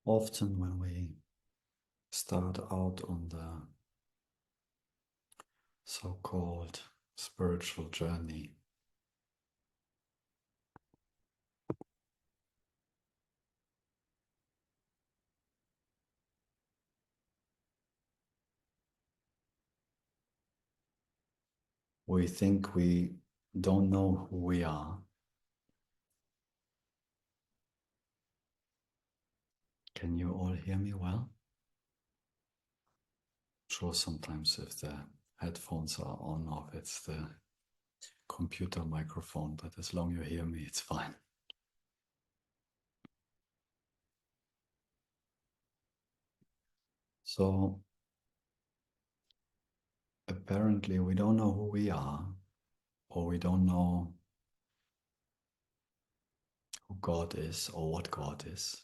Often when we start out on the so-called spiritual journey, we think we don't know who we are. Can you all hear me well? Sure, sometimes if the headphones are on or if it's the computer microphone, but as long as you hear me, it's fine. So apparently we don't know who we are, or we don't know who God is or what God is.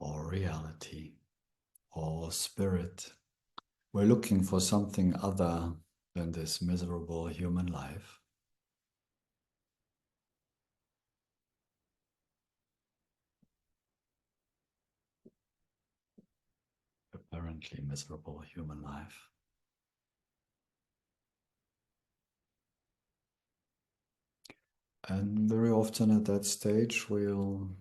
Or reality, or spirit. We're looking for something other than this miserable human life. Apparently miserable human life. And very often at that stage we'll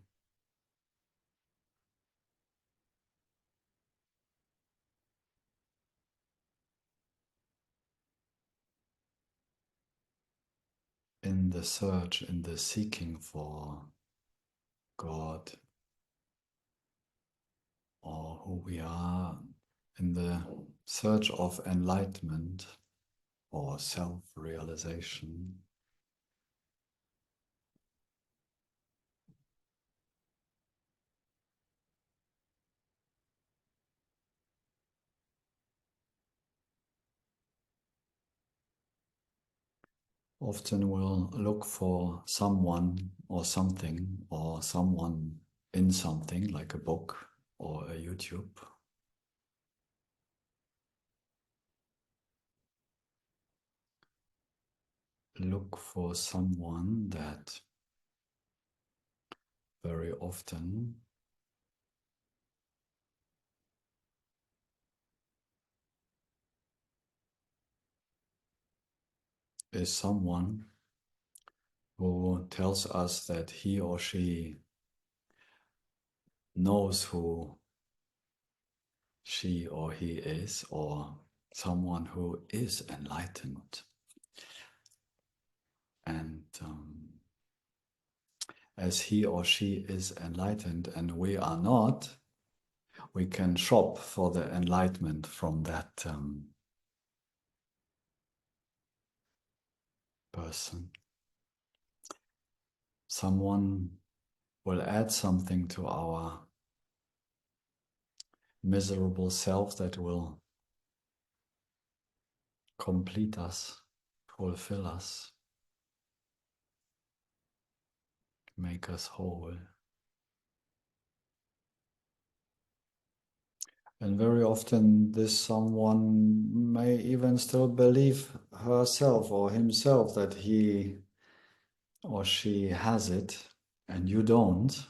in the search, in the seeking for God or who we are, in the search of enlightenment or self-realization, often we'll look for someone or something or someone in something like a book or a YouTube. Look for someone that very often is someone who tells us that he or she knows who she or he is, or someone who is enlightened. And as he or she is enlightened and we are not, we can shop for the enlightenment from that person. Someone will add something to our miserable self that will complete us, fulfill us, make us whole. And very often this someone may even still believe herself or himself that he or she has it and you don't.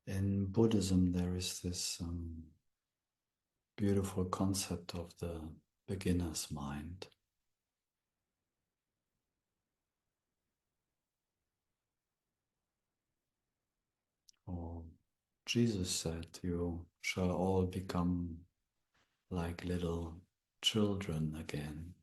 In Buddhism, there is this beautiful concept of the beginner's mind. Or Jesus said, you shall all become like little children again.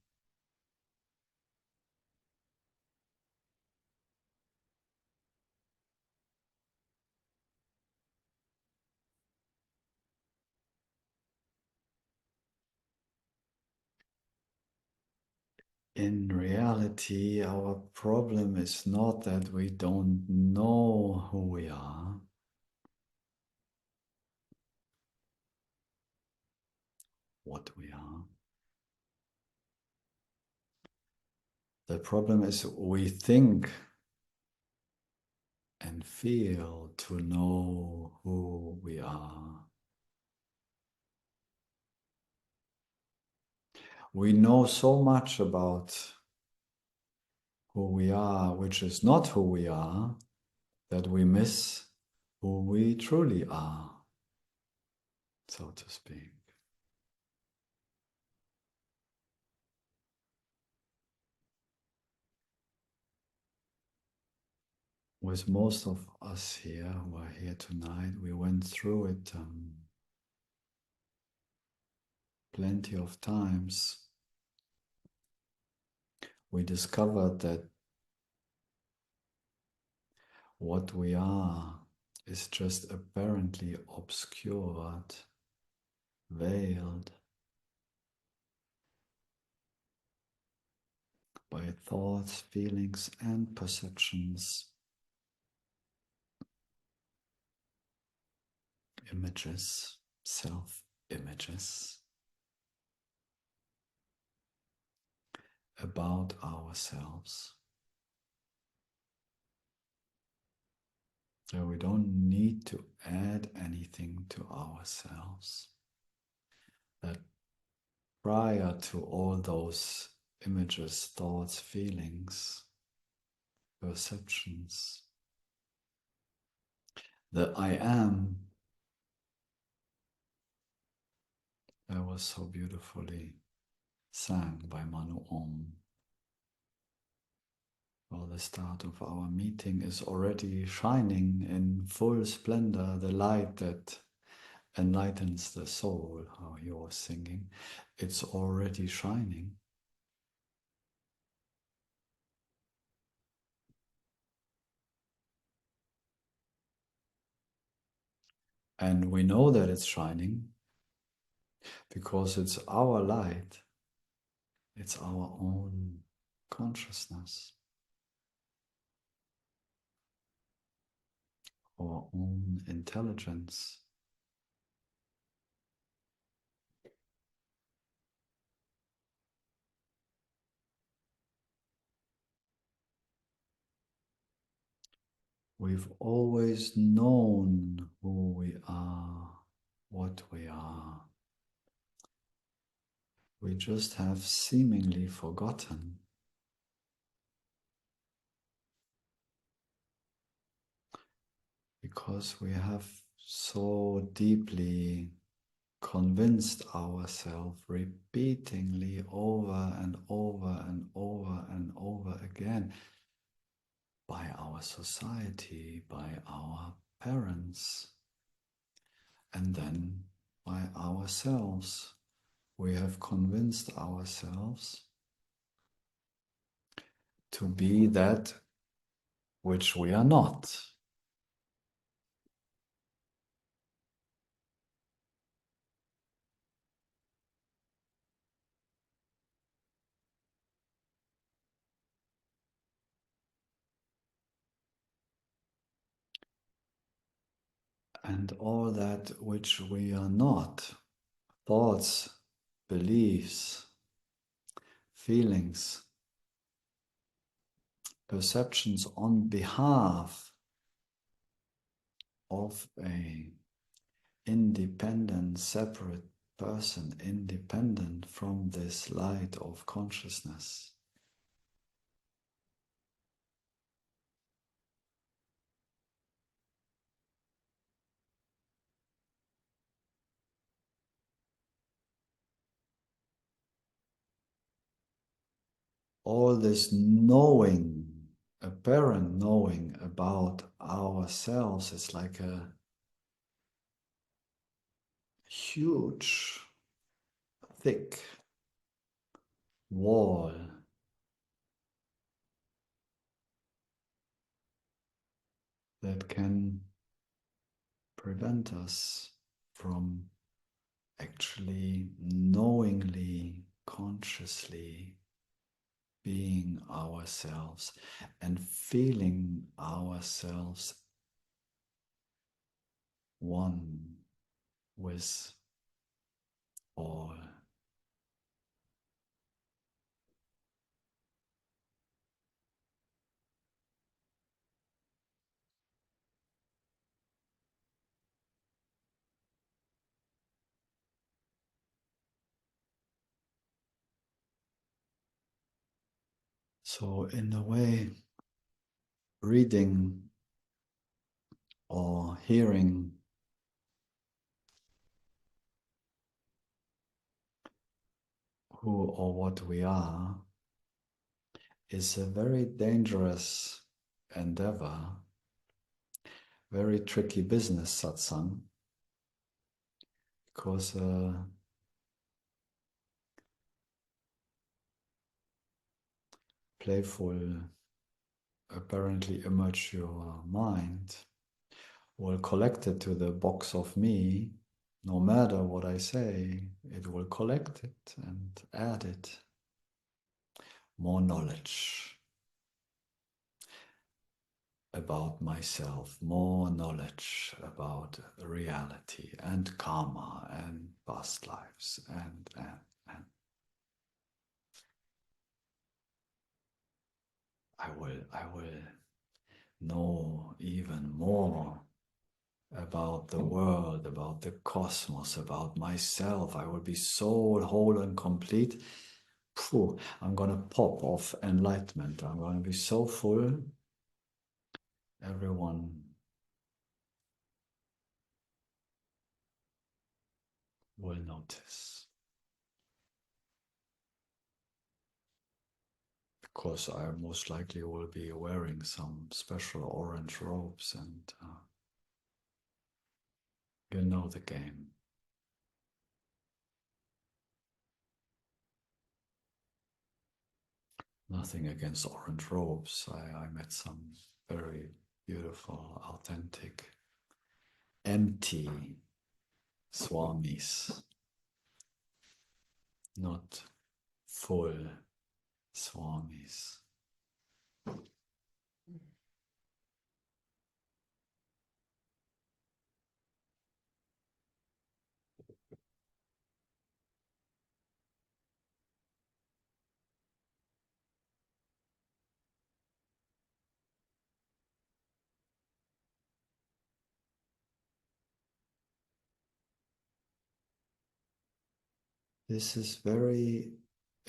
In reality, our problem is not that we don't know who we are. What we are. The problem is we think and feel to know who we are. We know so much about who we are, which is not who we are, that we miss who we truly are, so to speak. With most of us here who are here tonight, we went through it plenty of times. We discovered that what we are is just apparently obscured, veiled by thoughts, feelings, and perceptions, images, self-images about ourselves. So we don't need to add anything to ourselves. That prior to all those images, thoughts, feelings, perceptions, the I am, that was so beautifully sang by Manu Om. Well, the start of our meeting is already shining in full splendor, the light that enlightens the soul, how you are singing. It's already shining. And we know that it's shining because it's our light. It's our own consciousness, our own intelligence. We've always known who we are, what we are. We just have seemingly forgotten. Because we have so deeply convinced ourselves repeatedly over and over and over and over again by our society, by our parents, and then by ourselves. We have convinced ourselves to be that which we are not. And all that which we are not, thoughts, beliefs, feelings, perceptions on behalf of a independent, separate person, independent from this light of consciousness. All this knowing, apparent knowing about ourselves is like a huge thick wall that can prevent us from actually knowingly, consciously being ourselves and feeling ourselves one with all. So in a way, reading or hearing who or what we are is a very dangerous endeavor, very tricky business, satsang, because playful, apparently immature mind will collect it to the box of me. No matter what I say, it will collect it and add it. More knowledge about myself, more knowledge about reality and karma and past lives and. I will know even more about the world, about the cosmos, about myself. I will be so whole and complete. Phew, I'm going to pop off enlightenment. I'm going to be so full. Everyone will notice. Because I most likely will be wearing some special orange robes and you know the game. Nothing against orange robes. I met some very beautiful, authentic, empty swamis, not full swamis. This is very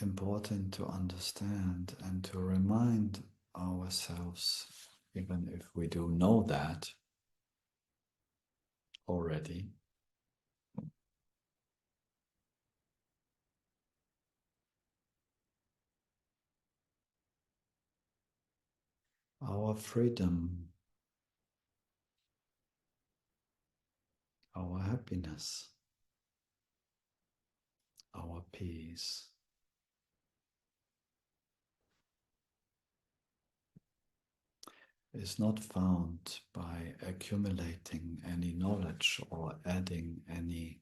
important to understand and to remind ourselves, even if we do know that already. Our freedom, our happiness, our peace is not found by accumulating any knowledge or adding any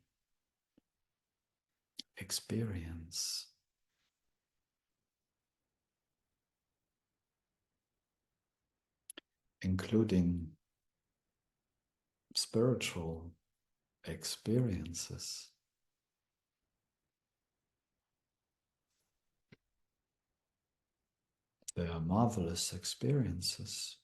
experience. Including spiritual experiences. They are marvelous experiences.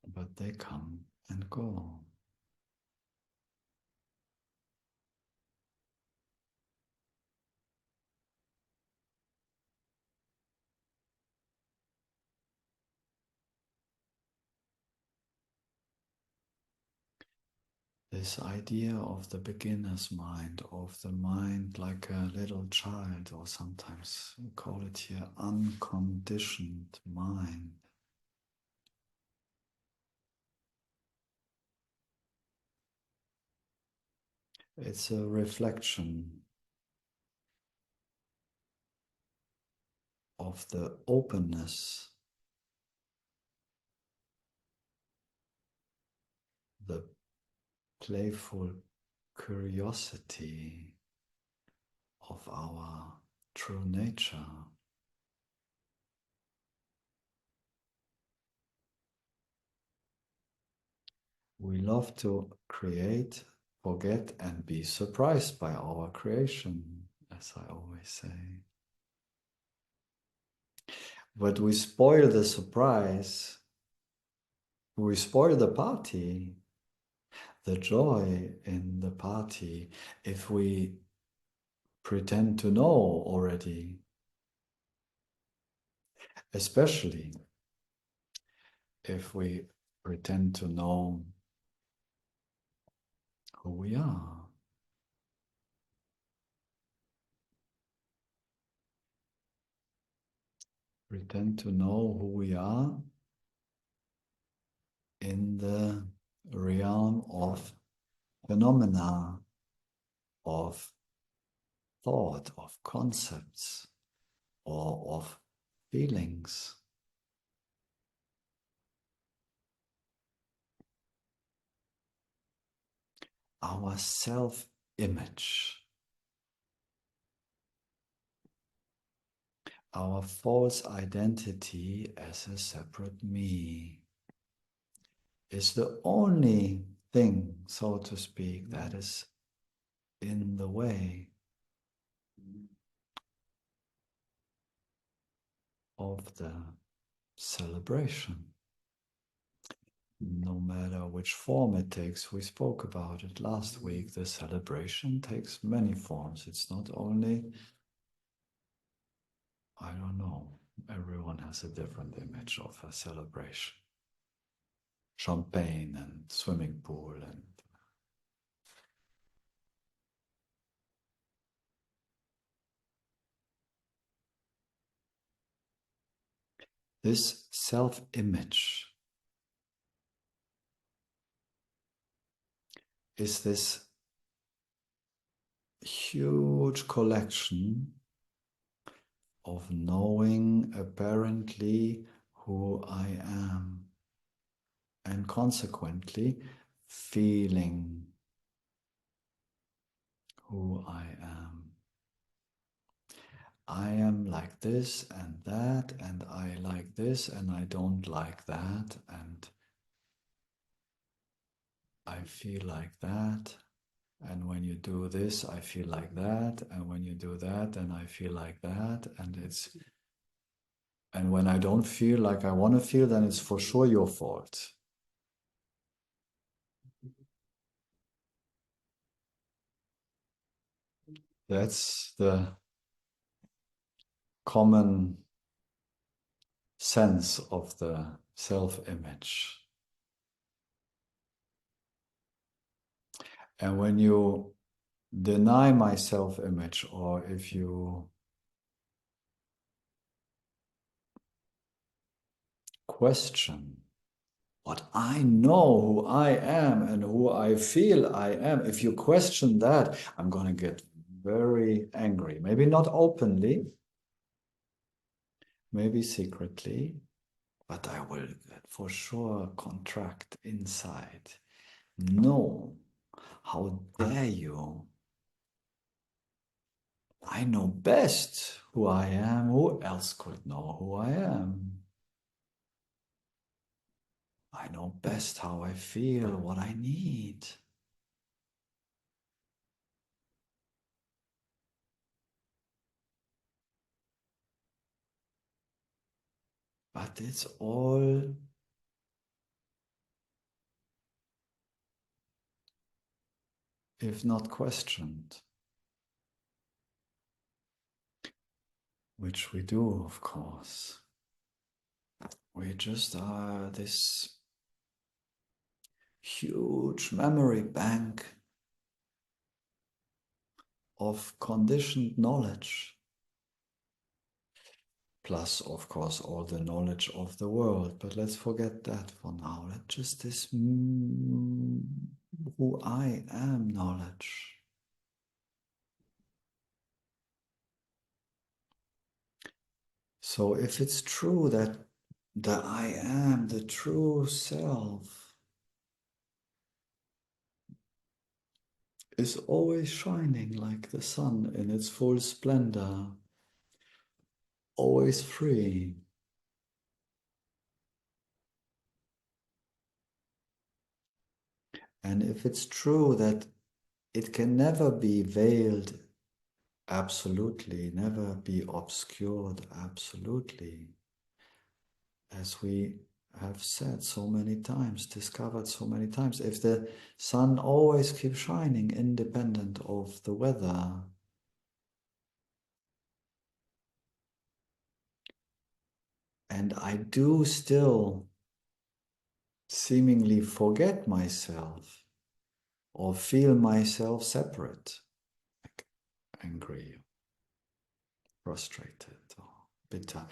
But they come and go. This idea of the beginner's mind, of the mind like a little child, or sometimes we call it here unconditioned mind. It's a reflection of the openness, the playful curiosity of our true nature. We love to create, forget, and be surprised by our creation, as I always say. But we spoil the surprise, we spoil the party, the joy in the party, if we pretend to know already. Especially if we pretend to know who we are. Pretend to know who we are in the realm of phenomena, of thought, of concepts, or of feelings. Our self-image, our false identity as a separate me, is the only thing, so to speak, that is in the way of the celebration. No matter which form it takes, we spoke about it last week, the celebration takes many forms. It's not only, I don't know, everyone has a different image of a celebration. Champagne and swimming pool and this self-image is this huge collection of knowing apparently who I am, and consequently feeling who I am. I am like this and that, and I like this and I don't like that, and I feel like that. And when you do this, I feel like that. And when you do that, then I feel like that. And when I don't feel like I want to feel, then it's for sure your fault. That's the common sense of the self-image. And when you deny my self-image, or if you question what I know who I am and who I feel I am, if you question that, I'm going to get very angry. Maybe not openly, maybe secretly, but I will for sure contract inside. No, how dare you? I know best who I am. Who else could know who I am? I know best how I feel, what I need. But it's all if not questioned, which we do, of course. We just are this huge memory bank of conditioned knowledge. Plus, of course, all the knowledge of the world. But let's forget that for now. Let's just this who I am knowledge. So if it's true that the I am, the true self, is always shining like the sun in its full splendor, always free. And if it's true that it can never be veiled absolutely, never be obscured absolutely, as we have said so many times, discovered so many times, if the sun always keeps shining independent of the weather, and I do still seemingly forget myself or feel myself separate, like angry, frustrated, or bitter,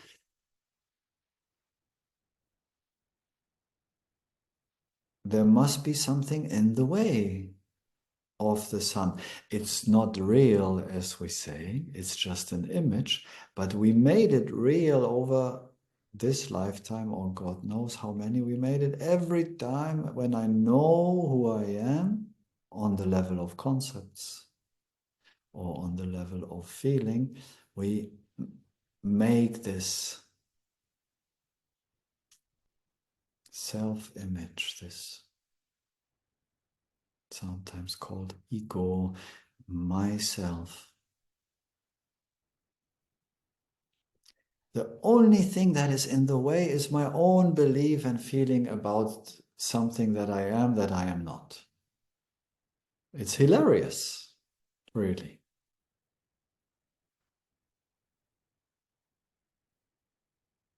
there must be something in the way of the sun. It's not real, as we say, it's just an image, but we made it real over this lifetime, or God knows how many we made it. Every time when I know who I am on the level of concepts or on the level of feeling, we make this self-image, this sometimes called ego, myself. The only thing that is in the way is my own belief and feeling about something that I am not. It's hilarious, really.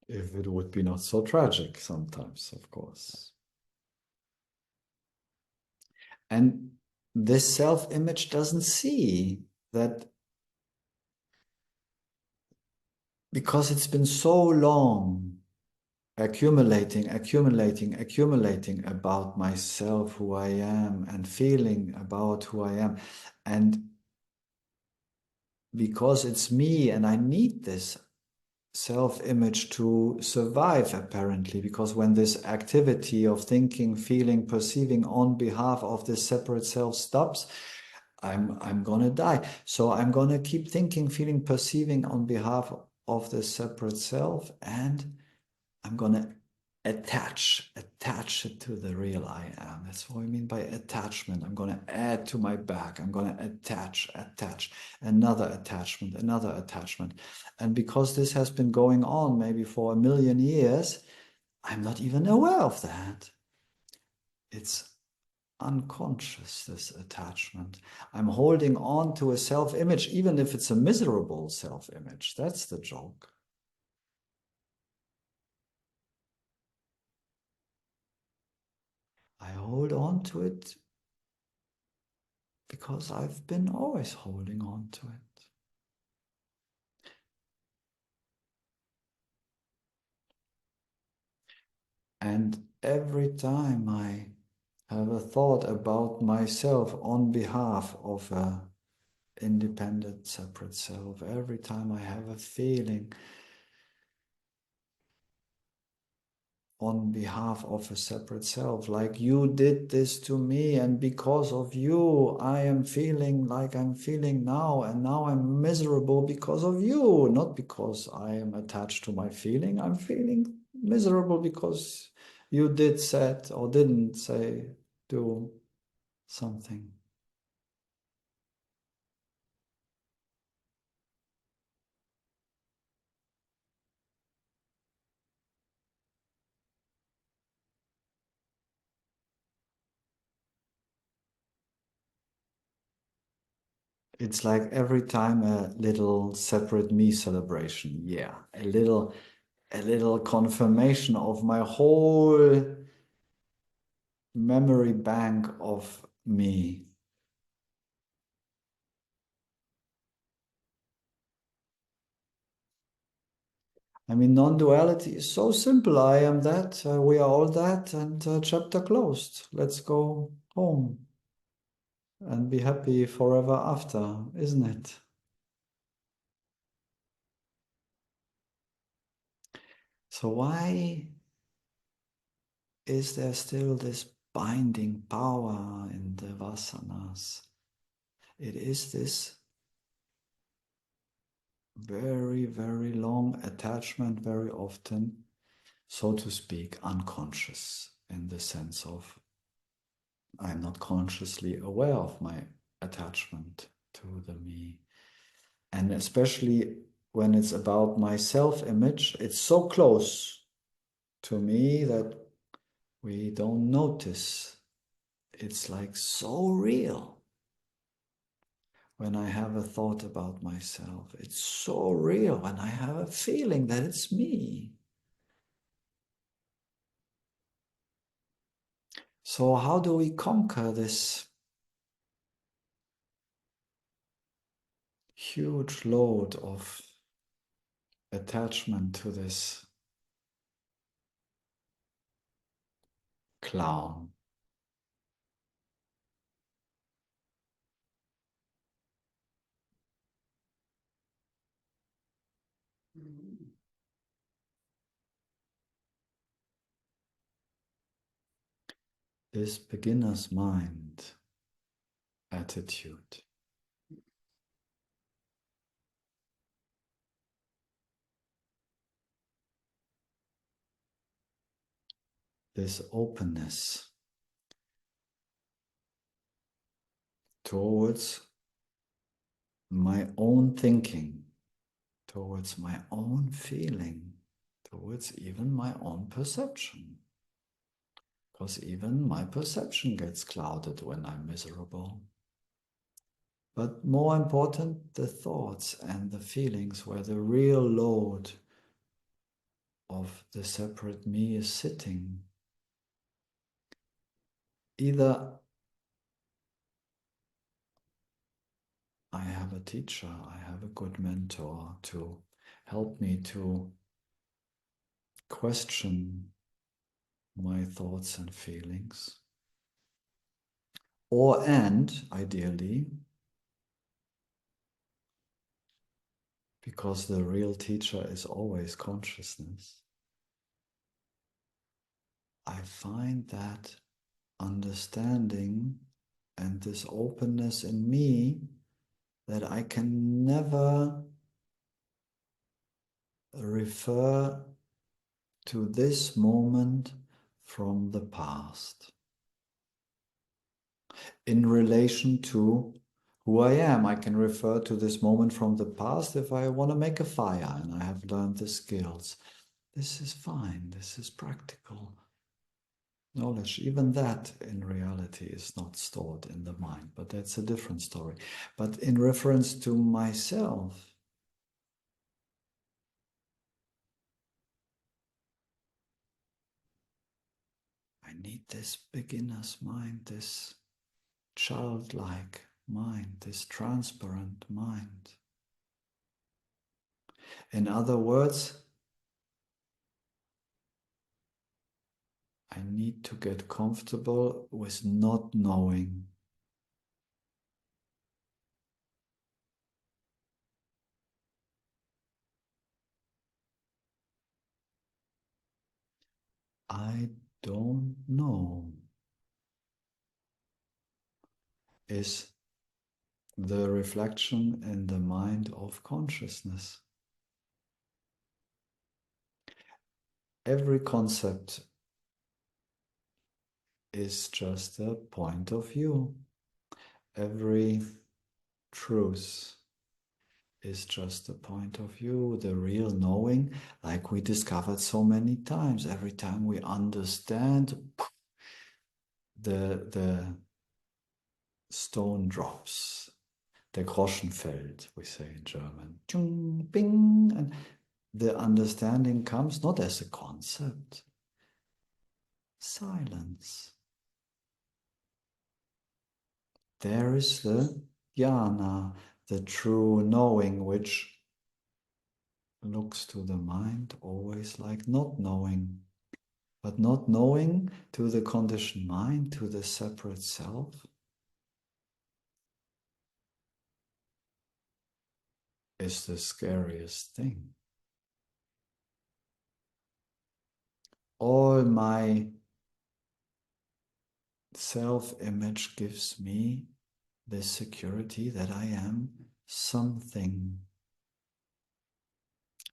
If it would be not so tragic sometimes, of course. And this self-image doesn't see that, because it's been so long accumulating about myself, who I am, and feeling about who I am. And because it's me and I need this self-image to survive, apparently, because when this activity of thinking, feeling, perceiving on behalf of this separate self stops, I'm gonna die. So I'm gonna keep thinking, feeling, perceiving on behalf of this separate self, and I'm gonna attach it to the real I am. That's what I mean by attachment. I'm gonna add to my back. I'm gonna attach another attachment. And because this has been going on maybe for 1,000,000 years, I'm not even aware of that. It's unconscious, this attachment. I'm holding on to a self-image, even if it's a miserable self-image. That's the joke. I hold on to it because I've been always holding on to it. And every time I have a thought about myself on behalf of a independent, separate self, every time I have a feeling on behalf of a separate self, like you did this to me, and because of you, I am feeling like I'm feeling now, and now I'm miserable because of you, not because I am attached to my feeling. I'm feeling miserable because you did said or didn't say, do something. It's like every time a little separate me celebration. Yeah, a little confirmation of my whole memory bank of me. I mean, non-duality is so simple. I am that, we are all that, and chapter closed. Let's go home and be happy forever after, isn't it? So why is there still this binding power in the vasanas? It is this very, very long attachment, very often, so to speak, unconscious, in the sense of I'm not consciously aware of my attachment to the me. And especially when it's about my self-image, it's so close to me that we don't notice. It's like so real. When I have a thought about myself, it's so real when I have a feeling that it's me. So how do we conquer this huge load of attachment to this clown? This beginner's mind attitude. This openness towards my own thinking, towards my own feeling, towards even my own perception. Because even my perception gets clouded when I'm miserable. But more important, the thoughts and the feelings where the real load of the separate me is sitting. Either I have a teacher, I have a good mentor to help me to question my thoughts and feelings. Or, and ideally, because the real teacher is always consciousness, I find that understanding and this openness in me that I can never refer to this moment from the past in relation to who I am. I can refer to this moment from the past if I want to make a fire and I have learned the skills. This is fine, this is practical knowledge. Even that in reality is not stored in the mind, but that's a different story. But in reference to myself, I need this beginner's mind, this childlike mind, this transparent mind. In other words, I need to get comfortable with not knowing. I don't know is the reflection in the mind of consciousness. Every concept is just a point of view. Every truth is just a point of view. The real knowing, like we discovered so many times, every time we understand, the stone drops. Der Groschen fällt, we say in German. Chung, bing, and the understanding comes not as a concept. Silence. There is the jnana, the true knowing, which looks to the mind always like not knowing. But not knowing to the conditioned mind, to the separate self, is the scariest thing. all my self-image gives me this security that I am something.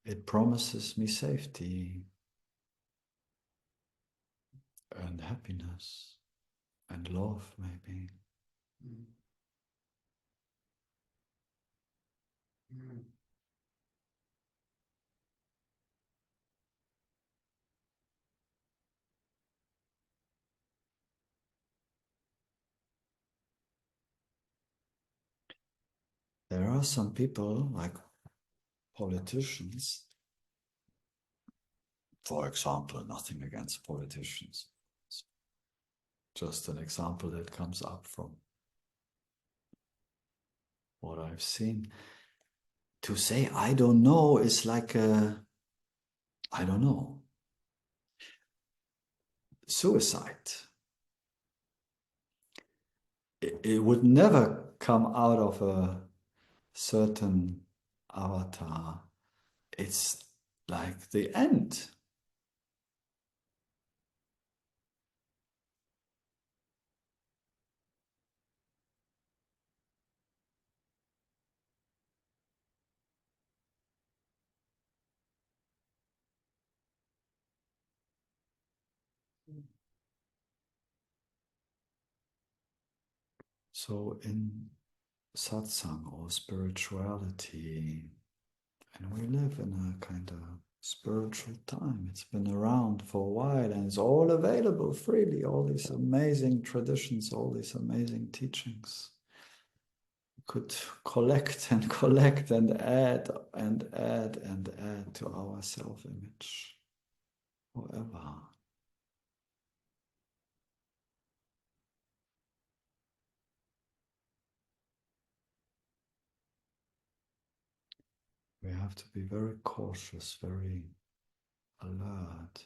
It promises me safety and happiness and love, maybe. There are some people, like politicians, for example, nothing against politicians. It's just an example that comes up from what I've seen. To say I don't know is like I don't know, suicide. It would never come out of a certain avatar. It's like the end. So in satsang or spirituality, and we live in a kind of spiritual time. It's been around for a while and it's all available freely, all these amazing traditions, all these amazing teachings. We could collect and collect and add and add and add to our self-image forever. We have to be very cautious, very alert,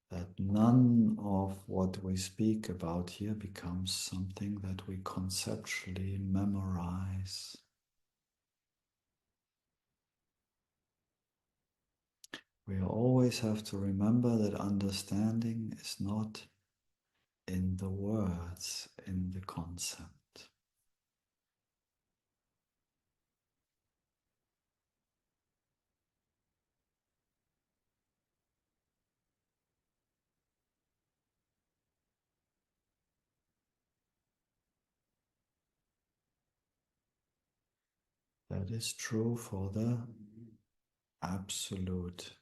that none of what we speak about here becomes something that we conceptually memorize. We always have to remember that understanding is not in the words, in the concept. That is true for the absolute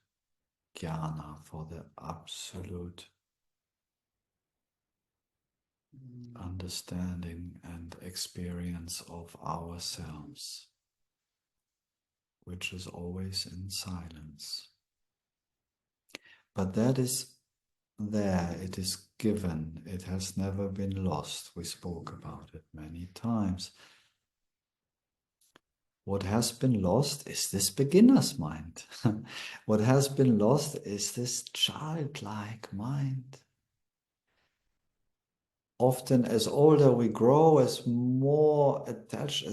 jnana, for the absolute understanding and experience of ourselves, which is always in silence. But that is there, it is given, it has never been lost. We spoke about it many times. What has been lost is this beginner's mind. What has been lost is this childlike mind. Often as older we grow, as more attached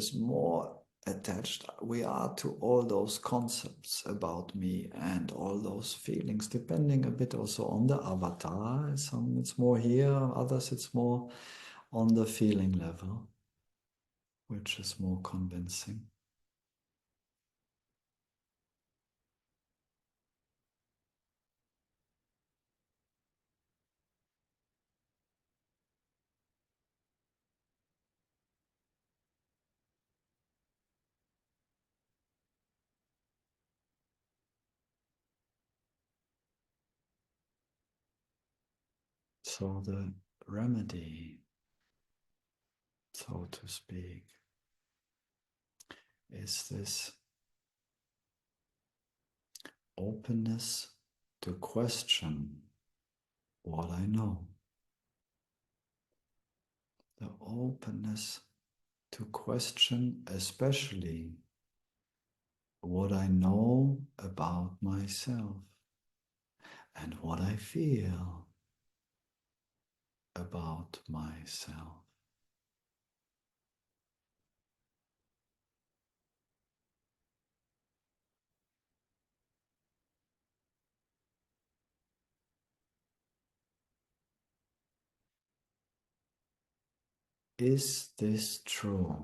we are to all those concepts about me and all those feelings, depending a bit also on the avatar. Some it's more here, others it's more on the feeling level, which is more convincing. So the remedy, so to speak, is this openness to question what I know. The openness to question especially what I know about myself and what I feel about myself. Is this true?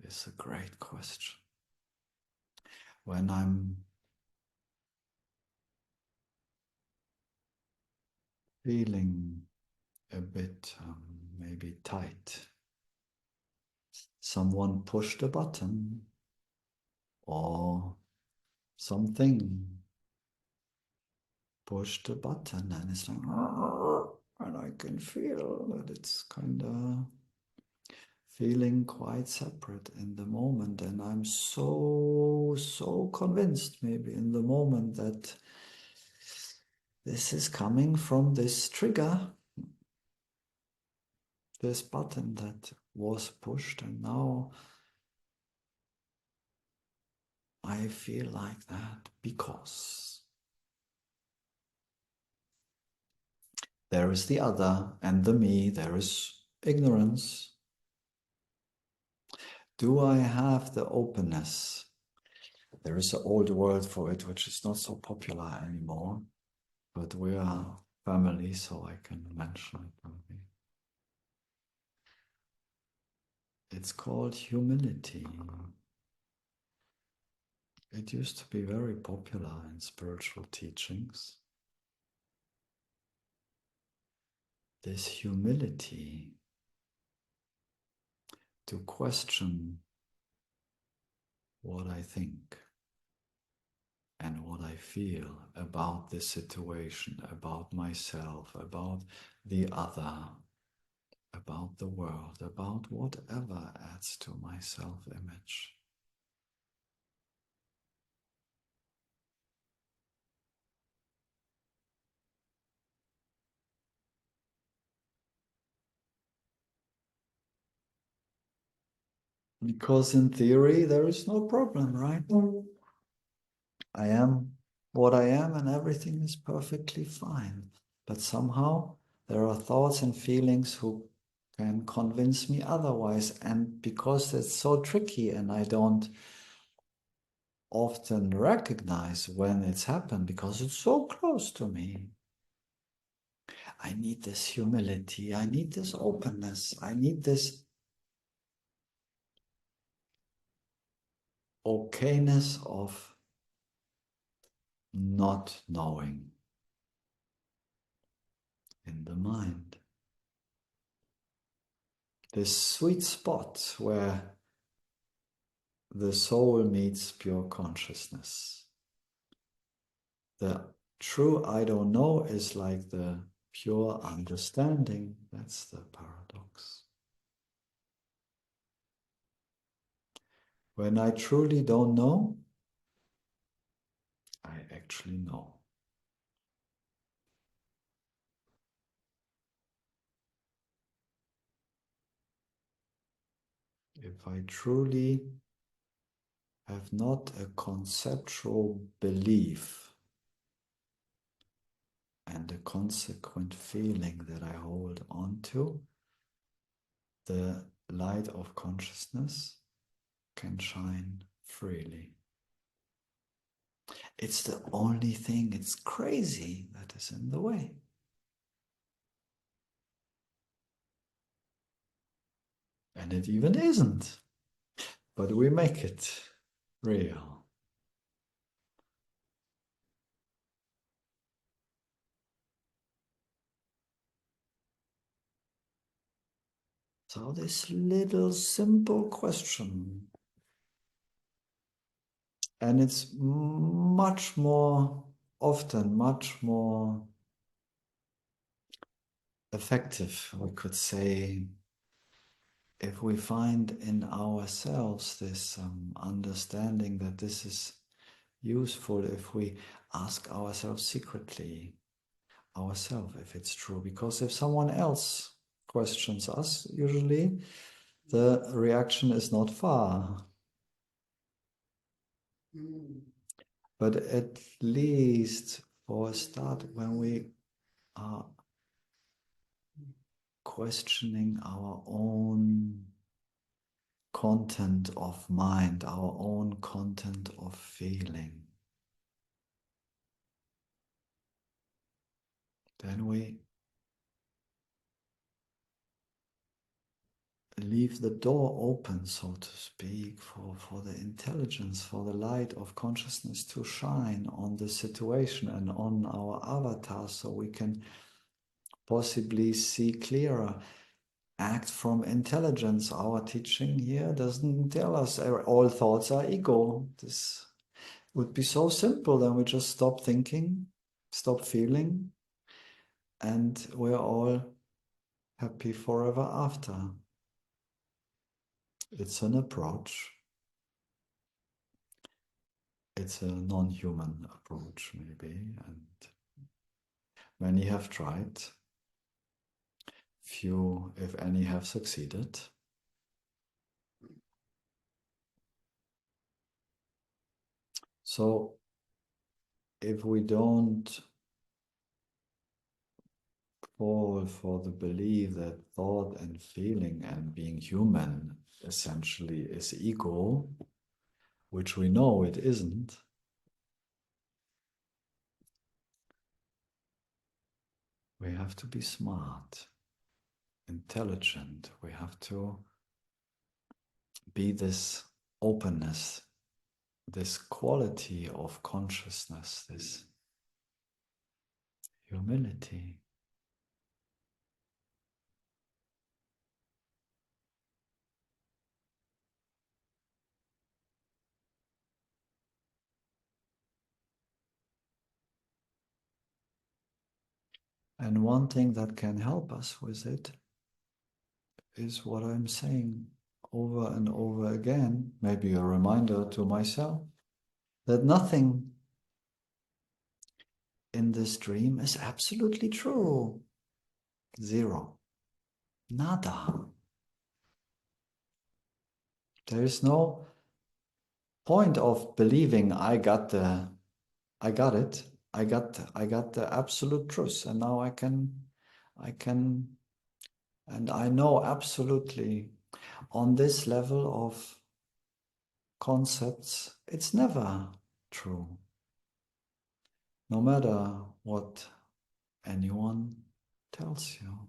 Is a great question. When I'm feeling a bit maybe tight, someone pushed a button or something pushed a button and it's like, and I can feel that it's kind of feeling quite separate in the moment, and I'm so convinced maybe in the moment that this is coming from this trigger, this button that was pushed, and now I feel like that because there is the other and the me, there is ignorance. Do I have the openness? There is an old word for it which is not so popular anymore, but we are family, so I can mention it maybe. It's called humility. It used to be very popular in spiritual teachings. This humility to question what I think and what I feel about this situation, about myself, about the other, about the world, about whatever adds to my self-image. Because in theory, there is no problem, right? I am what I am and everything is perfectly fine. But somehow there are thoughts and feelings who can convince me otherwise. And because it's so tricky and I don't often recognize when it's happened because it's so close to me, I need this humility, I need this openness, I need this okayness of not knowing in the mind. This sweet spot where the soul meets pure consciousness. The true I don't know is like the pure understanding. That's the paradox. When I truly don't know, I actually know. If I truly have not a conceptual belief and a consequent feeling that I hold on to, the light of consciousness can shine freely. It's the only thing, it's crazy, that is in the way. And it even isn't. But we make it real. So this little simple question, and it's much more often, much more effective, we could say, if we find in ourselves this understanding that this is useful, if we ask ourselves secretly, ourselves, if it's true. Because if someone else questions us, usually the reaction is not far. But at least for a start, when we are questioning our own content of mind, our own content of feeling, then we leave the door open, so to speak, for the intelligence, for the light of consciousness to shine on the situation and on our avatar, so we can possibly see clearer. Act from intelligence. Our teaching here doesn't tell us all thoughts are ego. This would be so simple. Then we just stop thinking, stop feeling, and we're all happy forever after. It's an approach. It's a non-human approach, maybe, and many have tried. Few, if any, have succeeded. So, if we don't fall for the belief that thought and feeling and being human essentially is ego, which we know it isn't, we have to be smart, intelligent. We have to be this openness, this quality of consciousness, this humility. And one thing that can help us with it is what I'm saying over and over again, maybe a reminder to myself, that nothing in this dream is absolutely true. Zero. Nada. There is no point of believing I got it. I got the absolute truth, and now I can, and I know absolutely on this level of concepts, it's never true. No matter what anyone tells you.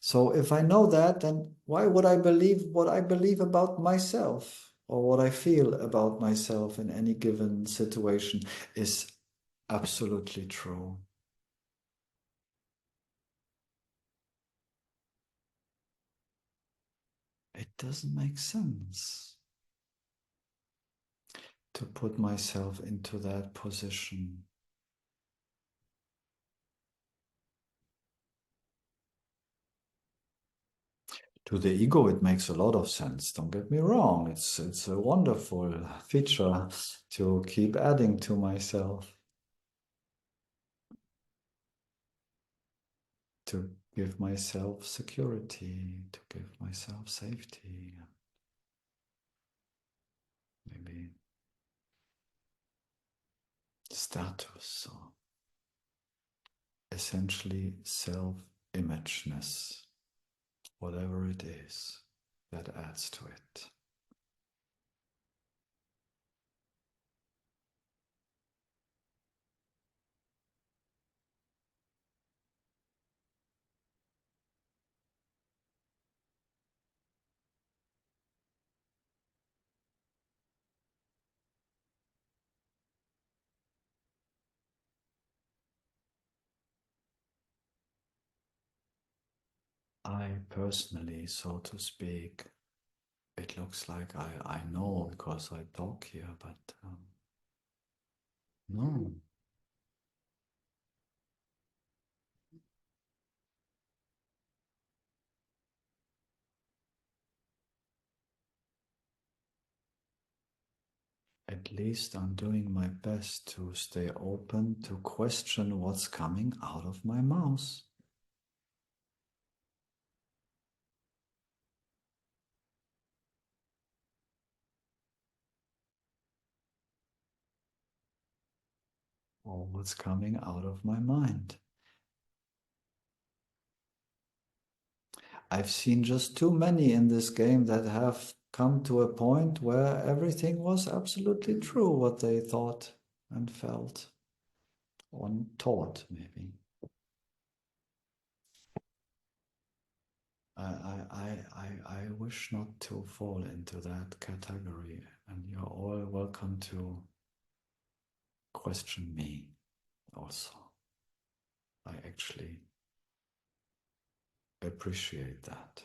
So if I know that, then why would I believe what I believe about myself, or what I feel about myself in any given situation is absolutely true? It doesn't make sense to put myself into that position. To the ego, it makes a lot of sense. Don't get me wrong. It's a wonderful feature to keep adding to myself, to give myself security, to give myself safety, maybe status, or essentially self-imageness, whatever it is that adds to it. I personally, so to speak, it looks like I know because I talk here, but no. At least I'm doing my best to stay open to question what's coming out of my mouth. Or what's coming out of my mind. I've seen just too many in this game that have come to a point where everything was absolutely true, what they thought and felt, or taught maybe. I wish not to fall into that category, and you're all welcome to question me also. I actually appreciate that.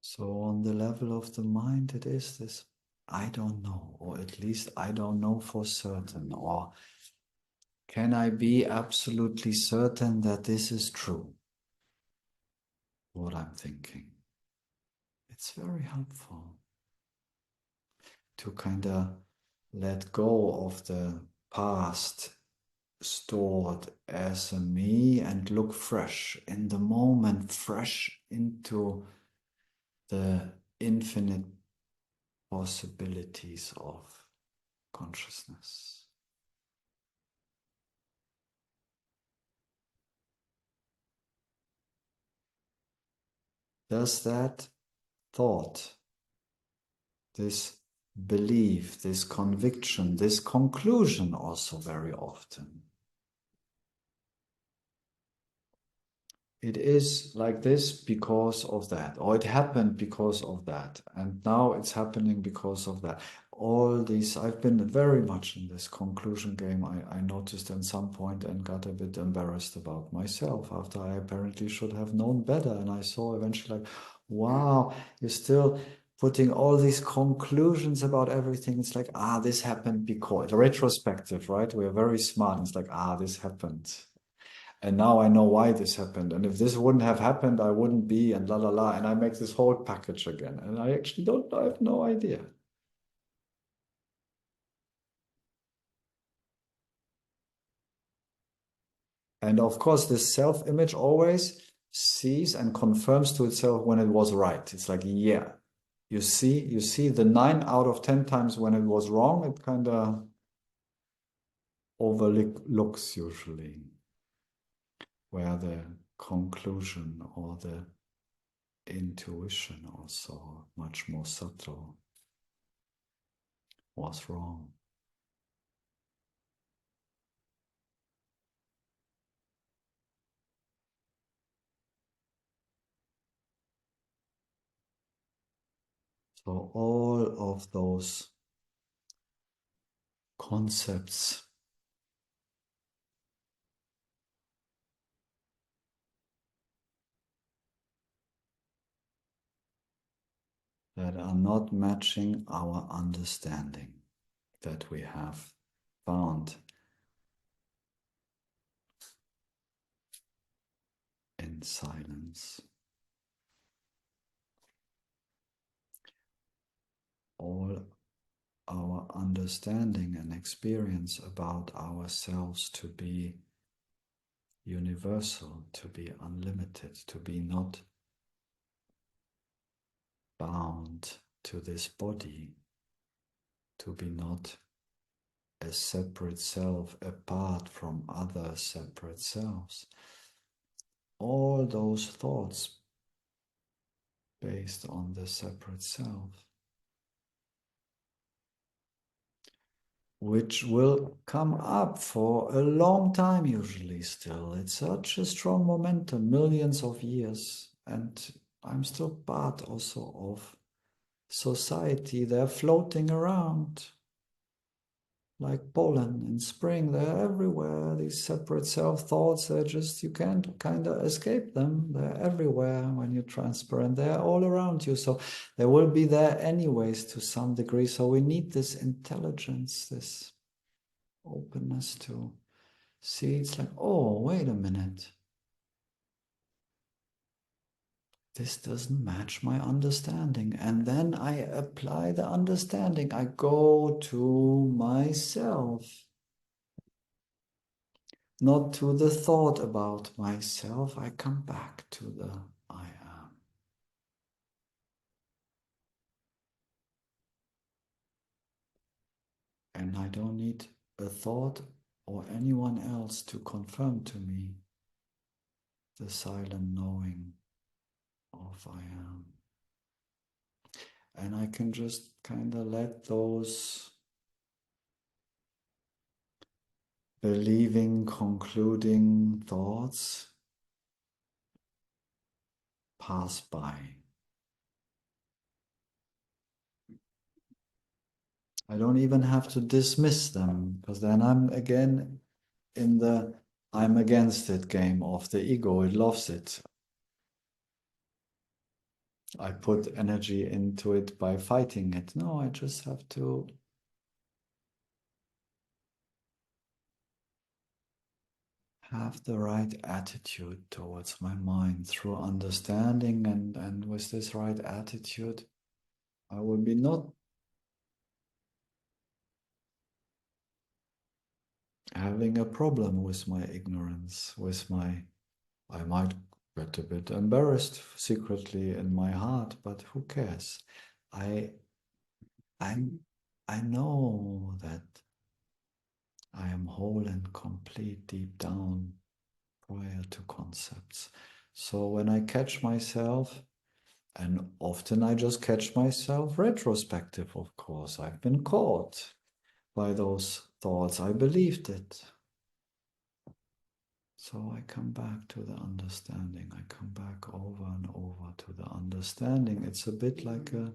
So on the level of the mind, it is this, I don't know, or at least I don't know for certain, or can I be absolutely certain that this is true, what I'm thinking? It's very helpful to kind of let go of the past stored as a me and look fresh in the moment, fresh into the infinite possibilities of consciousness. Does that thought, this belief, this conviction, this conclusion also very often, it is like this because of that, or it happened because of that, and now it's happening because of that. All these, I've been very much in this conclusion game. I noticed at some point and got a bit embarrassed about myself after I apparently should have known better. And I saw eventually like, wow, you're still putting all these conclusions about everything. It's like, this happened because, retrospective, right? We're very smart. It's like, this happened. And now I know why this happened. And if this wouldn't have happened, I wouldn't be, and la la la. And I make this whole package again. And I actually don't, I have no idea. And of course, this self-image always sees and confirms to itself when it was right. It's like, yeah, you see the 9 out of 10 times when it was wrong, it kind of overlooks usually where the conclusion or the intuition, also much more subtle, was wrong. So all of those concepts that are not matching our understanding that we have found in silence. All our understanding and experience about ourselves to be universal, to be unlimited, to be not bound to this body, to be not a separate self apart from other separate selves. All those thoughts based on the separate self, which will come up for a long time usually still. It's such a strong momentum, millions of years, and I'm still part also of society. They're floating around like pollen in spring. They're everywhere. These separate self-thoughts, they're just, you can't kind of escape them. They're everywhere when you're transparent. They're all around you. So they will be there anyways to some degree. So we need this intelligence, this openness to see. It's like, oh, wait a minute. This doesn't match my understanding. And then I apply the understanding. I go to myself, not to the thought about myself. I come back to the And I don't need a thought or anyone else to confirm to me the silent knowing of I am. And I can just kind of let those believing, concluding thoughts pass by. I don't even have to dismiss them, because then I'm again in the I'm against it game of the ego. It loves it. I put energy into it by fighting it. No, I just have to have the right attitude towards my mind through understanding, and with this right attitude, I will be not having a problem with my ignorance, with my, I might get a bit embarrassed secretly in my heart, but who cares? I I'm I know that I am whole and complete deep down prior to concepts. So when I catch myself, and often I just catch myself retrospective, of course. I've been caught by those thoughts. I believed it. So I come back to the understanding. I come back over and over to the understanding. It's a bit like a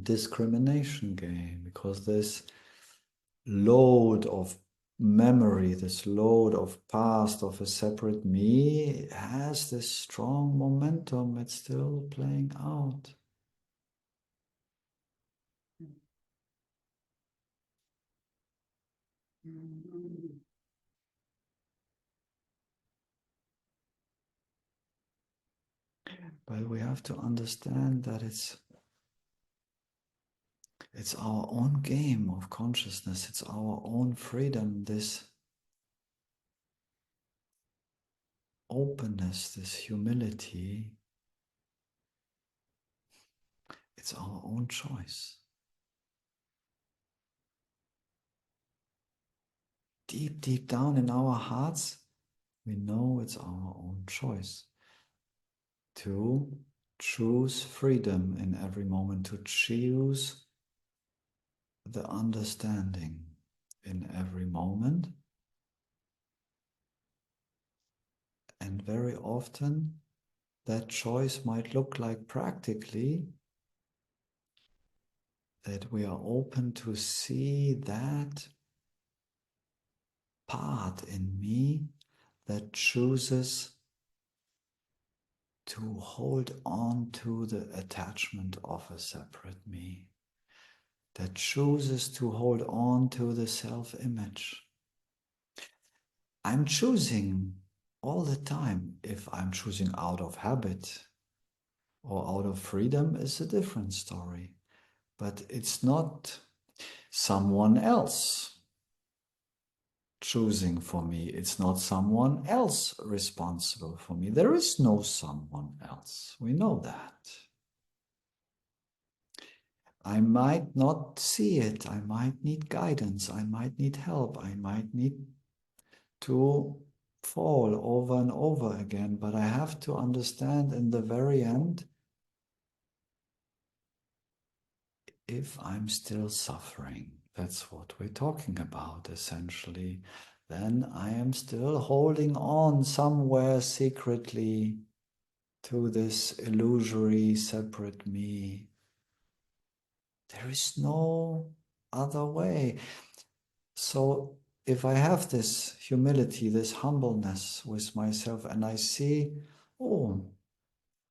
discrimination game, because this load of memory, this load of past of a separate me has this strong momentum. It's still playing out. But we have to understand that it's our own game of consciousness. It's our own freedom, this openness, this humility. It's our own choice. Deep, deep down in our hearts, we know it's our own choice to choose freedom in every moment, to choose the understanding in every moment. And very often, that choice might look like practically that we are open to see that part in me that chooses to hold on to the attachment of a separate me, that chooses to hold on to the self-image. I'm choosing all the time. If I'm choosing out of habit or out of freedom is a different story. But it's not someone else choosing for me. It's not someone else responsible for me. There is no someone else. We know that. I might not see it. I might need guidance. I might need help. I might need to fall over and over again. But I have to understand in the very end, if I'm still suffering, that's what we're talking about essentially, then I am still holding on somewhere secretly to this illusory separate me. There is no other way. So if I have this humility, this humbleness with myself, and I see, oh,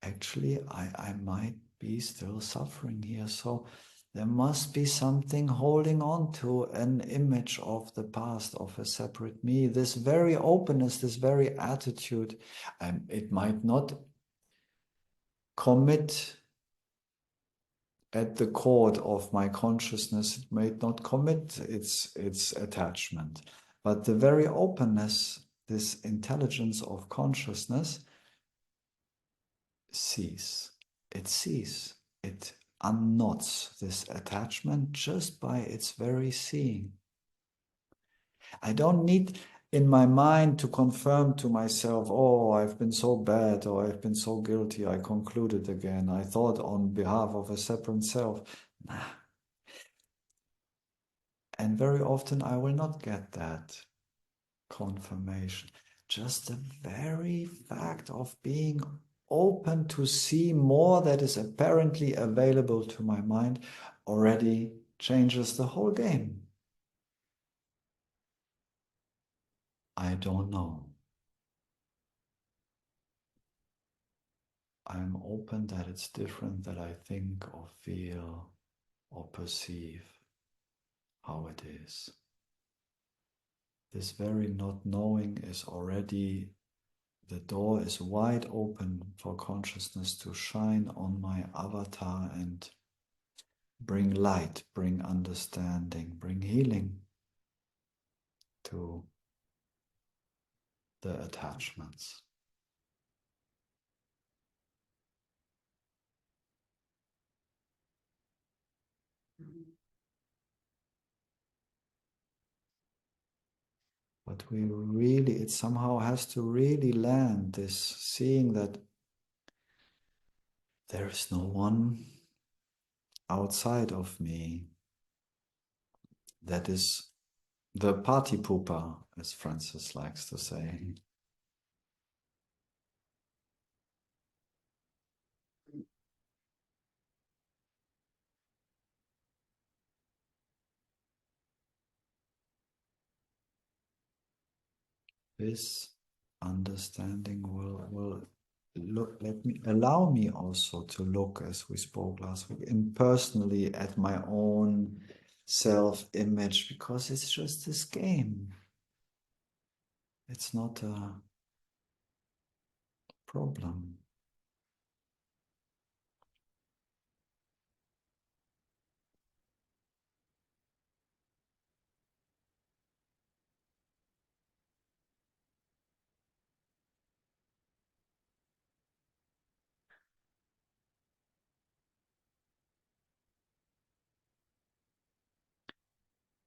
actually I might be still suffering here. So there must be something holding on to an image of the past, of a separate me. This very openness, this very attitude, it might not commit at the core of my consciousness. It might not commit its attachment. But the very openness, this intelligence of consciousness, sees. It sees. It unknots this attachment just by its very seeing. I don't need in my mind to confirm to myself, oh, I've been so bad, or I've been so guilty, I concluded again. I thought on behalf of a separate self. Nah. And very often I will not get that confirmation. Just the very fact of being open to see more that is apparently available to my mind already changes the whole game. I don't know. I'm open that it's different that I think or feel or perceive how it is. This very not knowing is already, the door is wide open for consciousness to shine on my avatar and bring light, bring understanding, bring healing to the attachments. But we really, it somehow has to really land this seeing that there is no one outside of me that is the party pooper, as Francis likes to say. This understanding will look, allow me also to look, as we spoke last week, impersonally at my own self-image, because it's just this game. It's not a problem.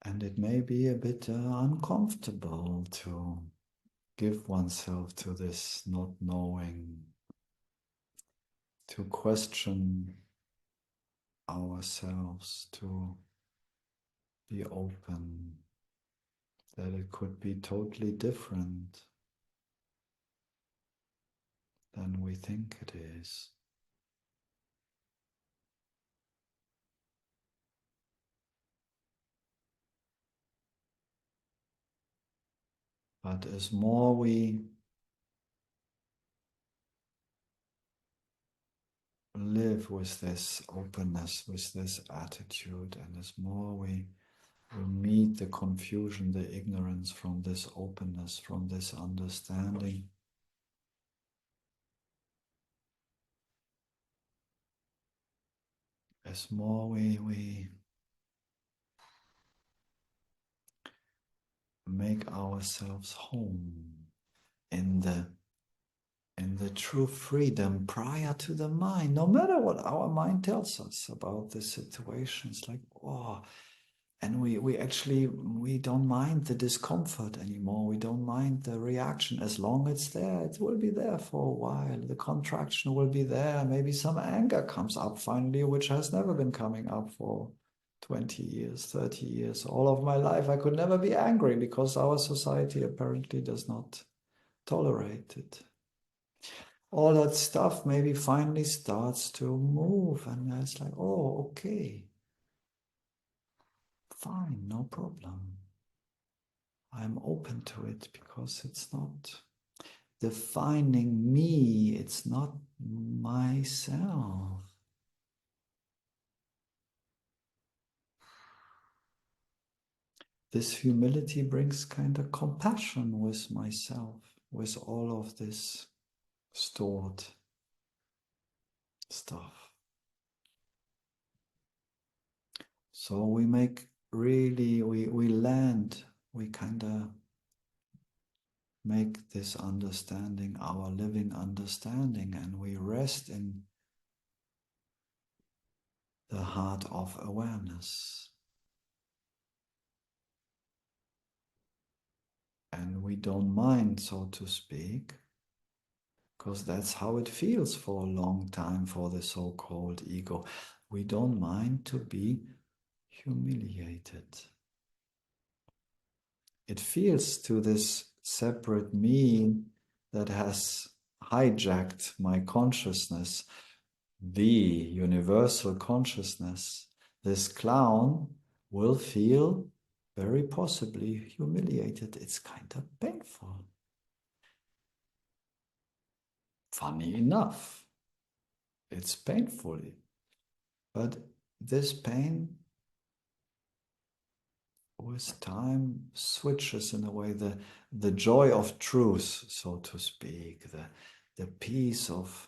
And it may be a bit uncomfortable to give oneself to this not knowing, to question ourselves, to be open, that it could be totally different than we think it is. But as more we live with this openness, with this attitude, and as more we meet the confusion, the ignorance from this openness, from this understanding, as more we make ourselves home in the true freedom prior to the mind, no matter what our mind tells us about the situation. It's like, oh, and we actually, we don't mind the discomfort anymore. We don't mind the reaction. As long as it's there, it will be there for a while. The contraction will be there. Maybe some anger comes up finally, which has never been coming up for 20 years, 30 years. All of my life, I could never be angry because our society apparently does not tolerate it. All that stuff maybe finally starts to move, and it's like, oh, okay, fine, no problem. I'm open to it because it's not defining me, it's not myself. This humility brings kind of compassion with myself, with all of this stored stuff. So we make really, we land, we kind of make this understanding our living understanding, and we rest in the heart of awareness. And we don't mind, so to speak, because that's how it feels for a long time for the so-called ego. We don't mind to be humiliated. It feels to this separate me that has hijacked my consciousness, the universal consciousness. This clown will feel very possibly humiliated. It's kind of painful. Funny enough, it's painful. But this pain with time switches in a way, the joy of truth, so to speak, the peace of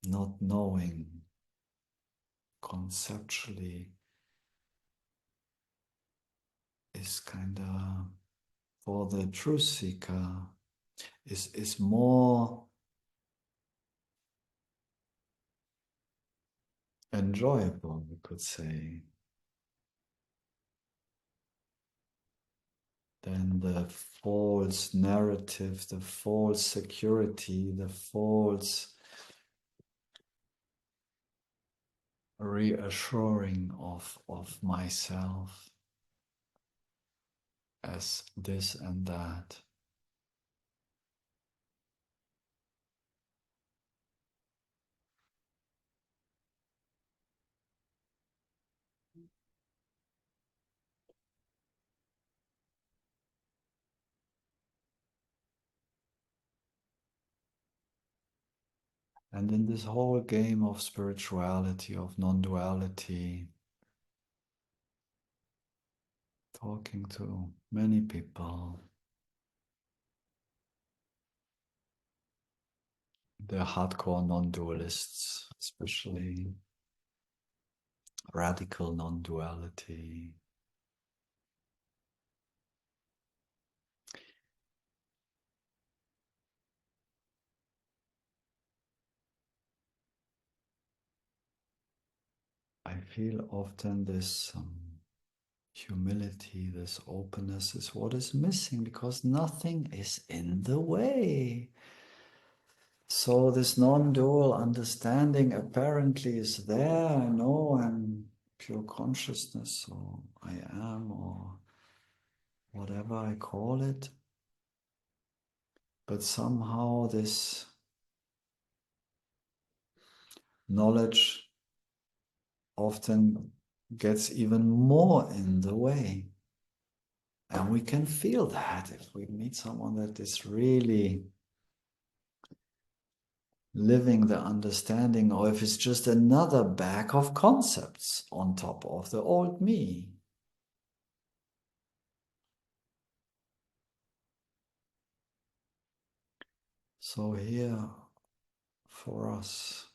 not knowing conceptually is kind of, for the truth seeker, is more enjoyable, we could say, than the false narrative, the false security, the false reassuring of myself as this and that. And in this whole game of spirituality, of non-duality, talking to many people, the hardcore non-dualists, especially radical non-duality, I feel often this humility, this openness is what is missing, because nothing is in the way. So this non-dual understanding apparently is there. I know I'm pure consciousness, or I am, or whatever I call it. But somehow this knowledge often gets even more in the way. And we can feel that if we meet someone that is really living the understanding, or if it's just another bag of concepts on top of the old me. So here for us,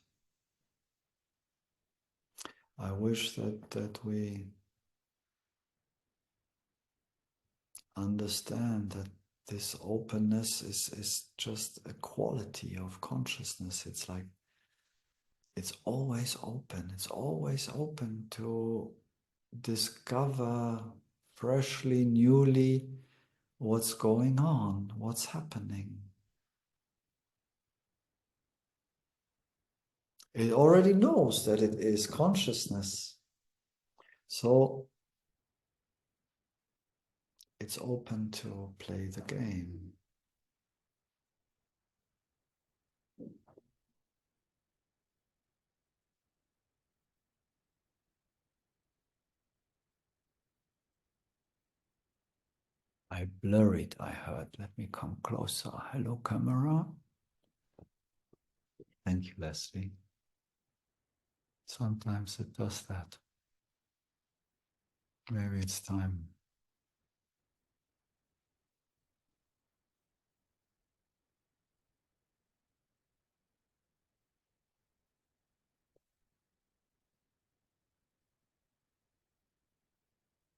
I wish that we understand that this openness is just a quality of consciousness. It's like, it's always open. It's always open to discover freshly, newly, what's going on, what's happening. It already knows that it is consciousness. So it's open to play the game. I blur it, I heard. Let me come closer. Hello, camera. Thank you, Leslie. Sometimes it does that. Maybe it's time.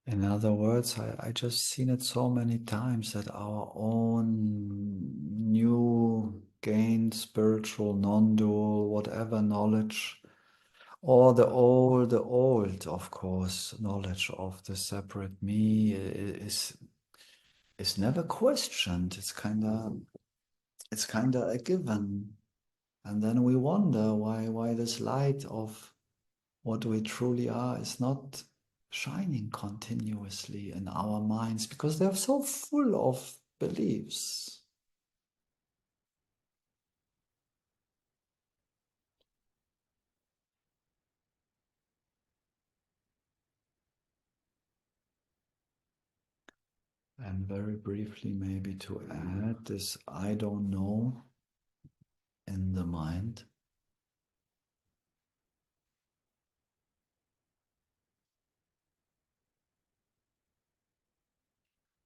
In other words, I just seen it so many times that our own new gained spiritual, non-dual, whatever knowledge Or the old, of course, knowledge of the separate me is never questioned. It's kinda a given. And then we wonder why this light of what we truly are is not shining continuously in our minds because they're so full of beliefs. And very briefly, maybe to add this I don't know in the mind.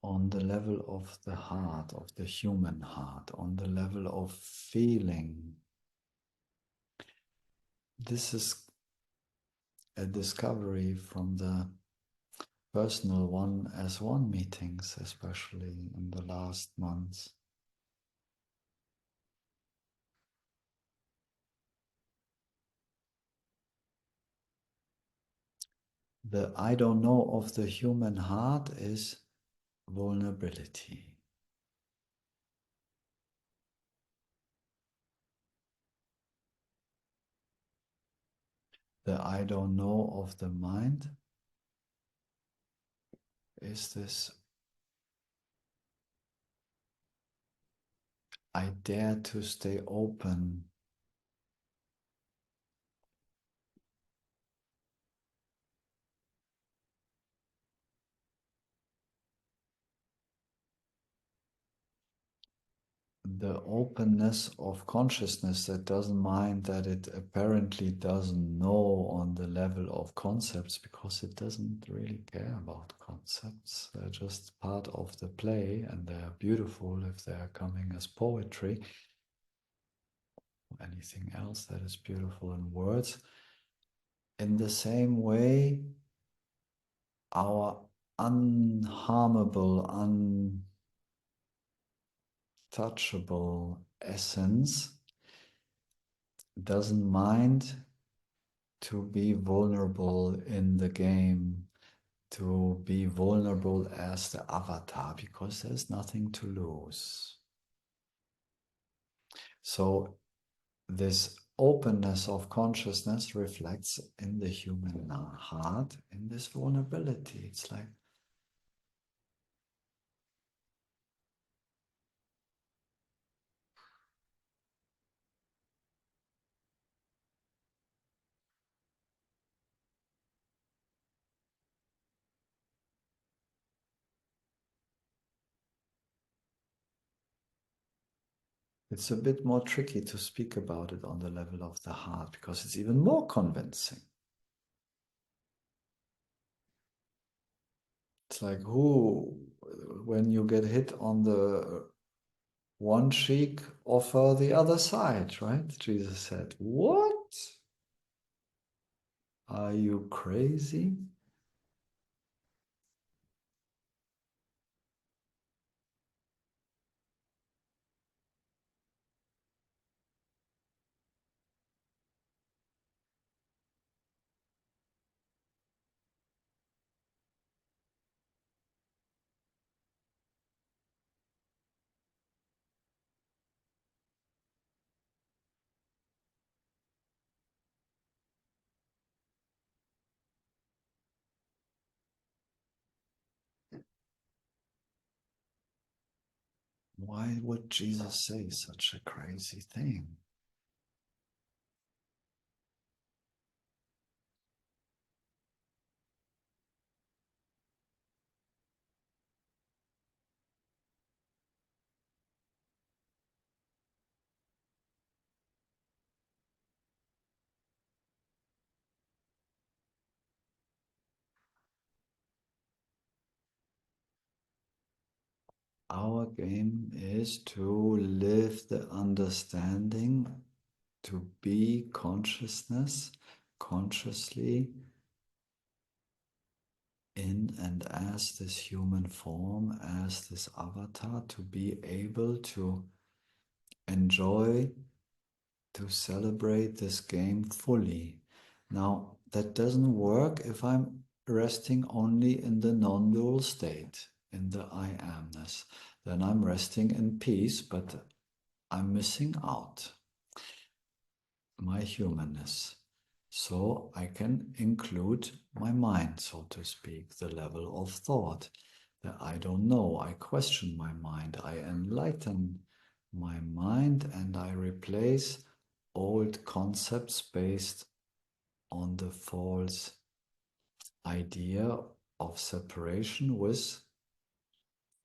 On the level of the heart, of the human heart, on the level of feeling. This is a discovery from the personal one as one meetings, especially in the last months. The I don't know of the human heart is vulnerability. The I don't know of the mind is this I dare to stay open. The openness of consciousness that doesn't mind that it apparently doesn't know on the level of concepts because it doesn't really care about concepts. They're just part of the play and they're beautiful if they're coming as poetry. Anything else that is beautiful in words. In the same way, our unharmable, untouchable essence doesn't mind to be vulnerable in the game, to be vulnerable as the avatar, because there's nothing to lose. So this openness of consciousness reflects in the human heart in this vulnerability. It's like it's a bit more tricky to speak about it on the level of the heart because it's even more convincing. It's like who, when you get hit on the one cheek, offer the other side, right? Jesus said, what? Are you crazy? Why would Jesus say such a crazy thing? Our game is to live the understanding, to be consciousness, consciously in and as this human form, as this avatar, to be able to enjoy, to celebrate this game fully. Now, that doesn't work if I'm resting only in the non-dual state, in the I amness. Then I'm resting in peace, but I'm missing out my humanness. So I can include my mind, so to speak, the level of thought. That I don't know, I question my mind, I enlighten my mind, and I replace old concepts based on the false idea of separation with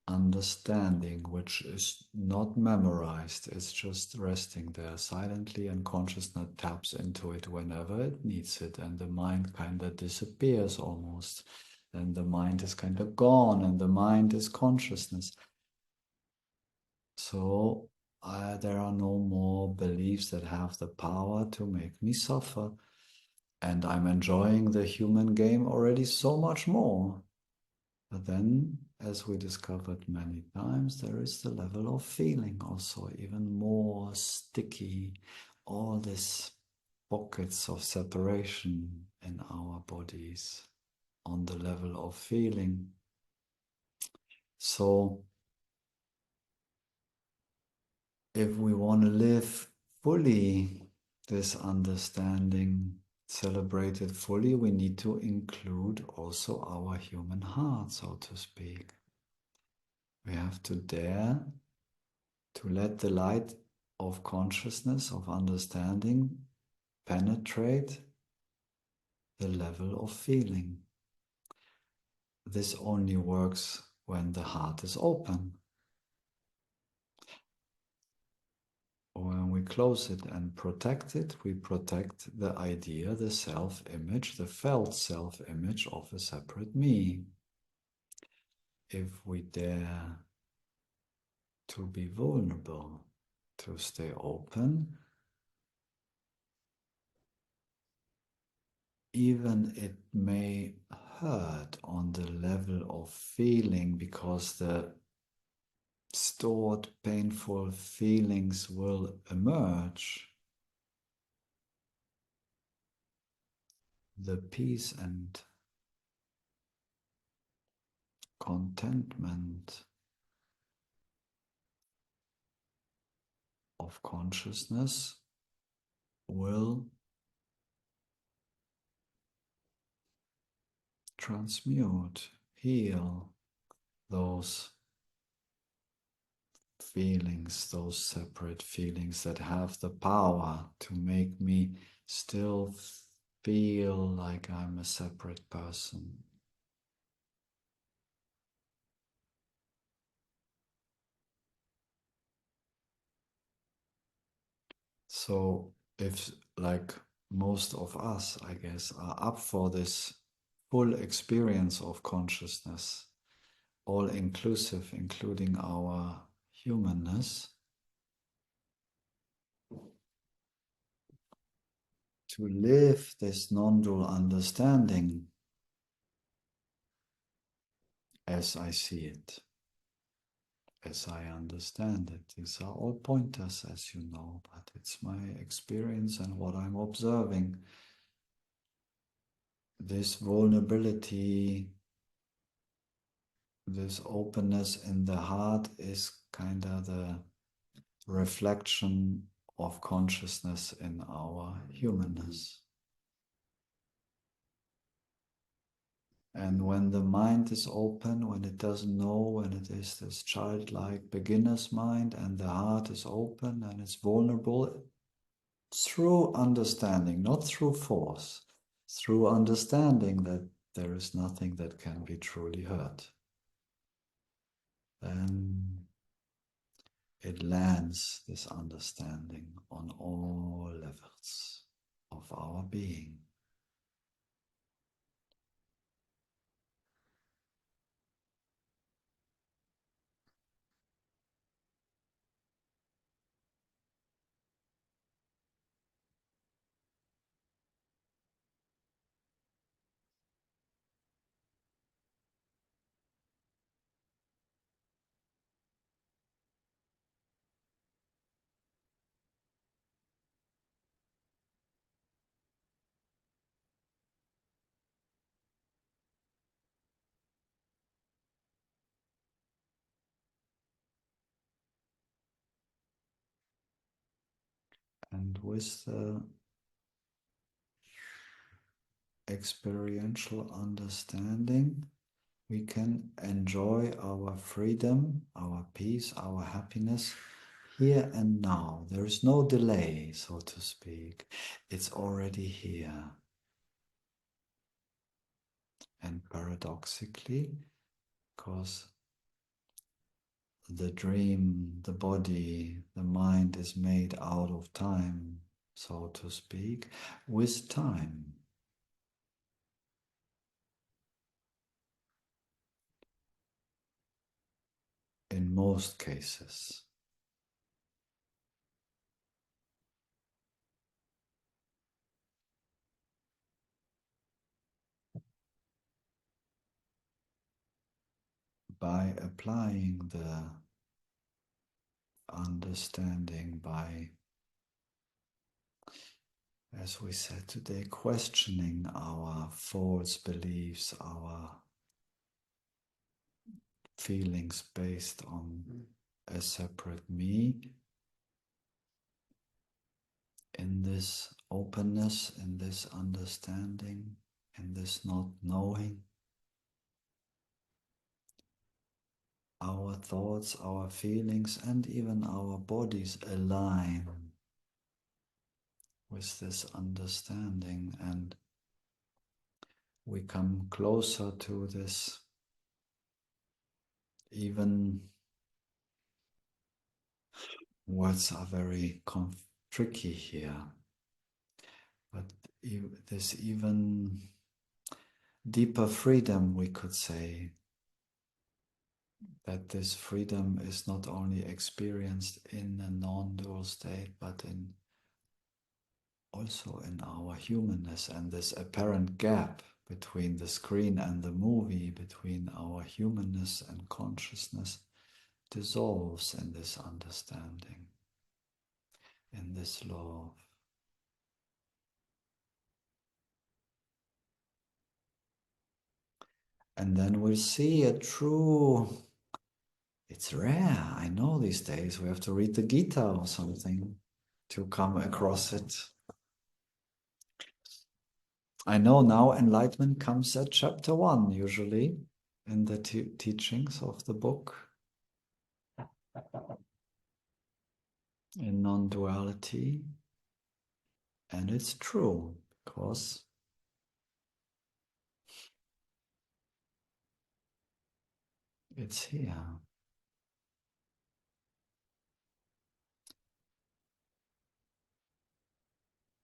understanding, which is not memorized. It's just resting there silently, and consciousness taps into it whenever it needs it, and the mind kind of disappears almost. And the mind is kind of gone, and the mind is consciousness. So there are no more beliefs that have the power to make me suffer. And I'm enjoying the human game already so much more. But then, as we discovered many times, there is the level of feeling also, even more sticky, all these pockets of separation in our bodies on the level of feeling. So, if we want to live fully this understanding, celebrate it fully, we need to include also our human heart, so to speak. We have to dare to let the light of consciousness, of understanding, penetrate the level of feeling. This only works when the heart is open. When we close it and protect it, we protect the idea, the self-image, the felt self-image of a separate me. If we dare to be vulnerable, to stay open, even it may hurt on the level of feeling, because the stored painful feelings will emerge. The peace and contentment of consciousness will transmute, heal those feelings, those separate feelings that have the power to make me still feel like I'm a separate person. So if, like most of us, I guess, are up for this full experience of consciousness, all inclusive, including our humanness, to live this non-dual understanding as I see it, as I understand it. These are all pointers, as you know, but it's my experience and what I'm observing. This vulnerability, this openness in the heart is kind of the reflection of consciousness in our humanness. And when the mind is open, when it doesn't know, when it is this childlike beginner's mind, and the heart is open and it's vulnerable, through understanding, not through force, through understanding that there is nothing that can be truly hurt, then it lands, this understanding, on all levels of our being. And with the experiential understanding, we can enjoy our freedom, our peace, our happiness here and now. There is no delay, so to speak. It's already here. And paradoxically, because the dream, the body, the mind is made out of time, so to speak, with time. In most cases. By applying the understanding, by, as we said today, questioning our false beliefs, our feelings based on a separate me, in this openness, in this understanding, in this not knowing, our thoughts, our feelings, and even our bodies align with this understanding, and we come closer to this. Even words are very tricky here, but this even deeper freedom, we could say, that this freedom is not only experienced in a non-dual state, but also in our humanness, and this apparent gap between the screen and the movie, between our humanness and consciousness, dissolves in this understanding, in this love. And then we'll see a true, it's rare, I know these days, we have to read the Gita or something to come across it. I know now enlightenment comes at chapter 1, usually, in the teachings of the book, in non-duality. And it's true, because it's here.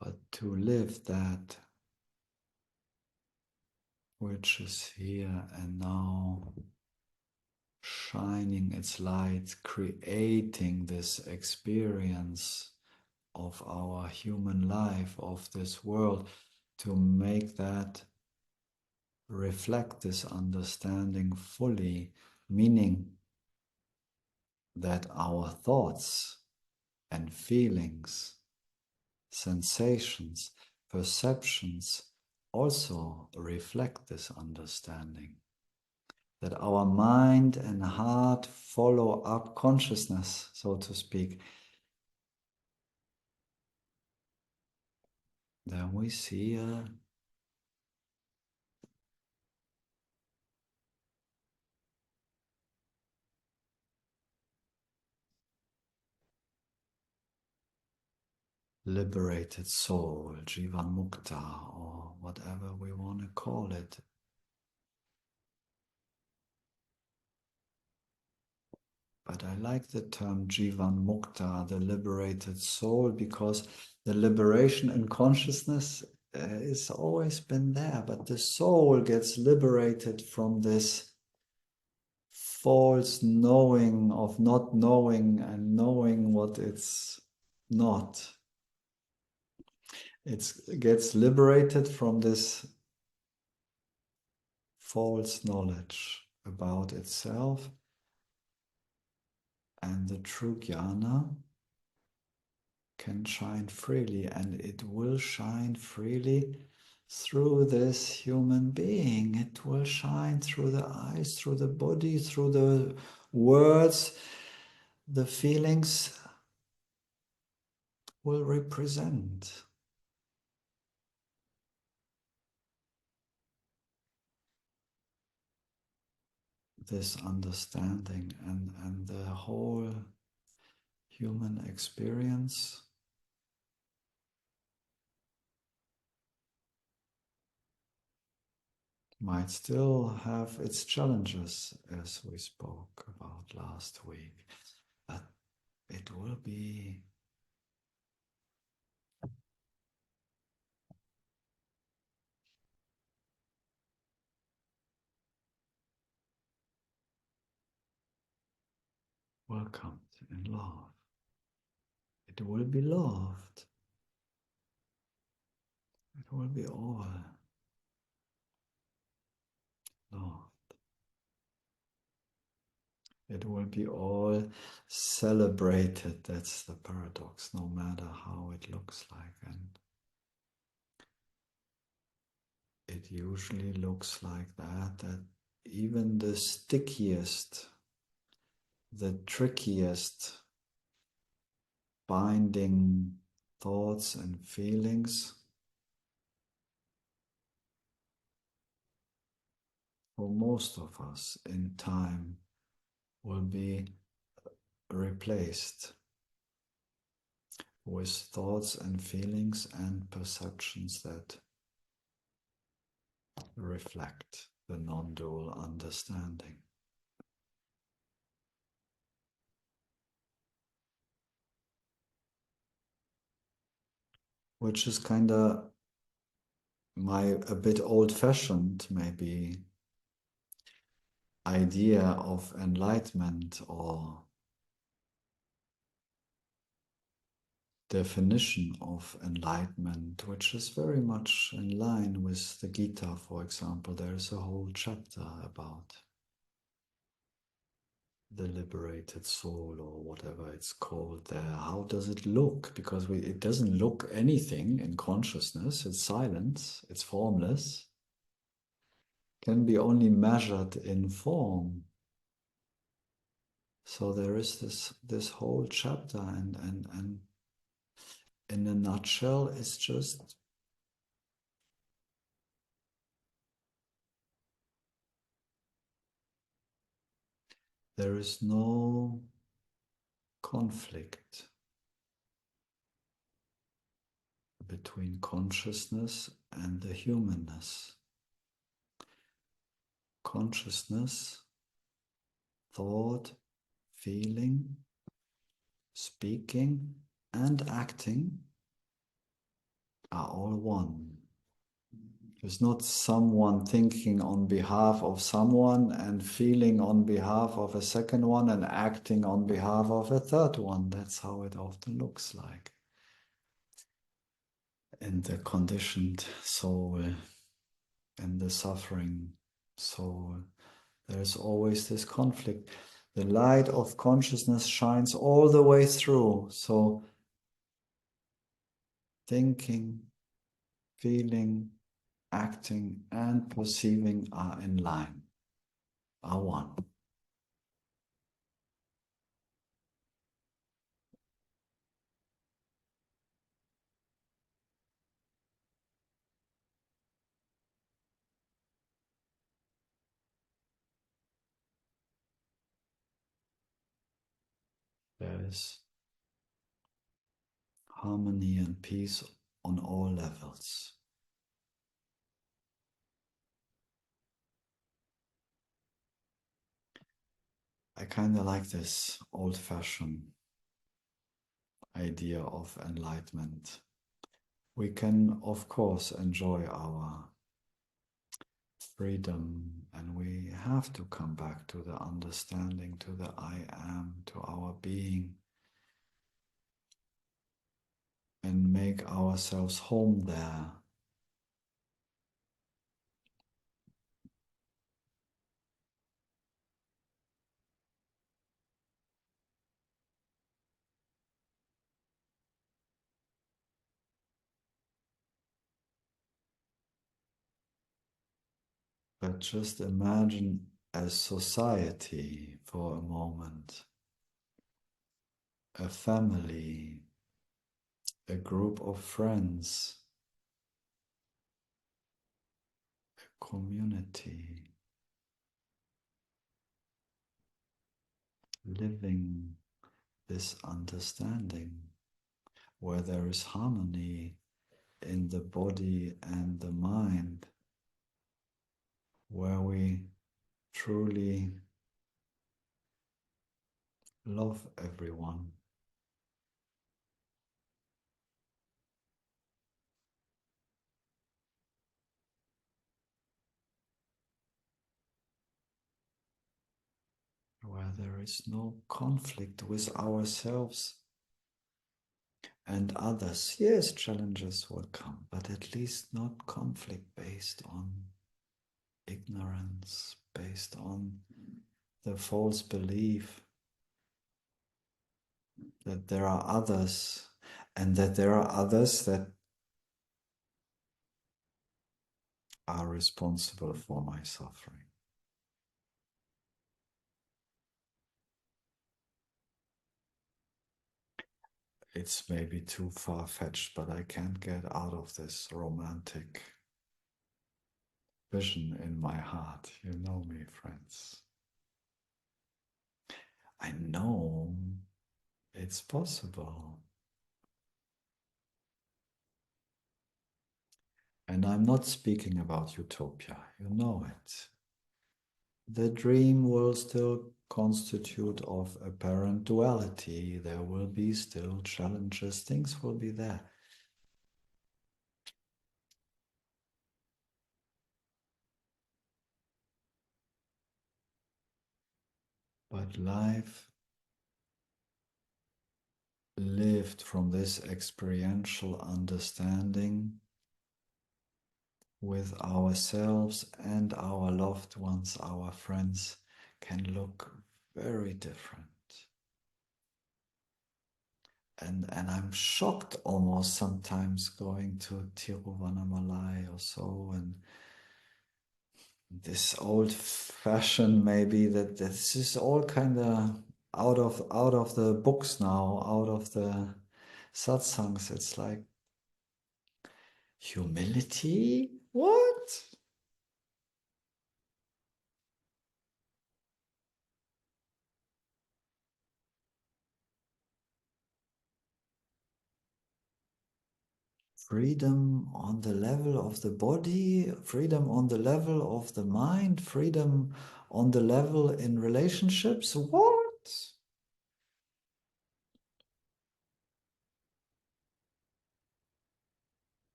But to live that which is here and now, shining its light, creating this experience of our human life, of this world, to make that reflect this understanding fully, meaning that our thoughts and feelings, sensations, perceptions also reflect this understanding. That our mind and heart follow up consciousness, so to speak. Then we see a liberated soul, Jivan Mukta, or whatever we want to call it. But I like the term Jivan Mukta, the liberated soul, because the liberation in consciousness has always been there, but the soul gets liberated from this false knowing of not knowing and knowing what it's not. It gets liberated from this false knowledge about itself, and the true jnana can shine freely, and it will shine freely through this human being. It will shine through the eyes, through the body, through the words, the feelings, will represent this understanding, and the whole human experience might still have its challenges, as we spoke about last week, but it will be welcomed in love. It will be loved. It will be all loved. It will be all celebrated. That's the paradox, no matter how it looks like. And it usually looks like that even the stickiest, the trickiest binding thoughts and feelings for most of us in time will be replaced with thoughts and feelings and perceptions that reflect the non-dual understanding. Which is kind of a bit old-fashioned, maybe, idea of enlightenment or definition of enlightenment, which is very much in line with the Gita, for example. There's a whole chapter about the liberated soul, or whatever it's called there. How does it look? Because it doesn't look anything in consciousness. It's silence. It's formless. Can be only measured in form. So there is this whole chapter, and in a nutshell, it's just there is no conflict between consciousness and the humanness. Consciousness, thought, feeling, speaking, and acting are all one. There's not someone thinking on behalf of someone and feeling on behalf of a second one and acting on behalf of a third one. That's how it often looks like in the conditioned soul, in the suffering soul. There's always this conflict. The light of consciousness shines all the way through. So thinking, feeling, acting, and perceiving are in line, are one. There is harmony and peace on all levels. I kind of like this old-fashioned idea of enlightenment. We can, of course, enjoy our freedom, and we have to come back to the understanding, to the I am, to our being, and make ourselves home there. But just imagine a society for a moment, a family, a group of friends, a community, living this understanding where there is harmony in the body and the mind, where we truly love everyone. Where there is no conflict with ourselves and others. Yes, challenges will come, but at least not conflict based on ignorance, based on the false belief that there are others and that there are others that are responsible for my suffering. It's maybe too far-fetched, but I can't get out of this romantic vision in my heart. You know me, friends. I know it's possible. And I'm not speaking about utopia, you know it. The dream will still constitute of apparent duality. There will be still challenges, things will be there. But life lived from this experiential understanding with ourselves and our loved ones, our friends, can look very different. And I'm shocked almost sometimes going to Tiruvannamalai or so, and this old fashioned maybe that this is all kind of out of the books now, out of the satsangs. It's like humility? What? Freedom on the level of the body, freedom on the level of the mind, freedom on the level in relationships? What?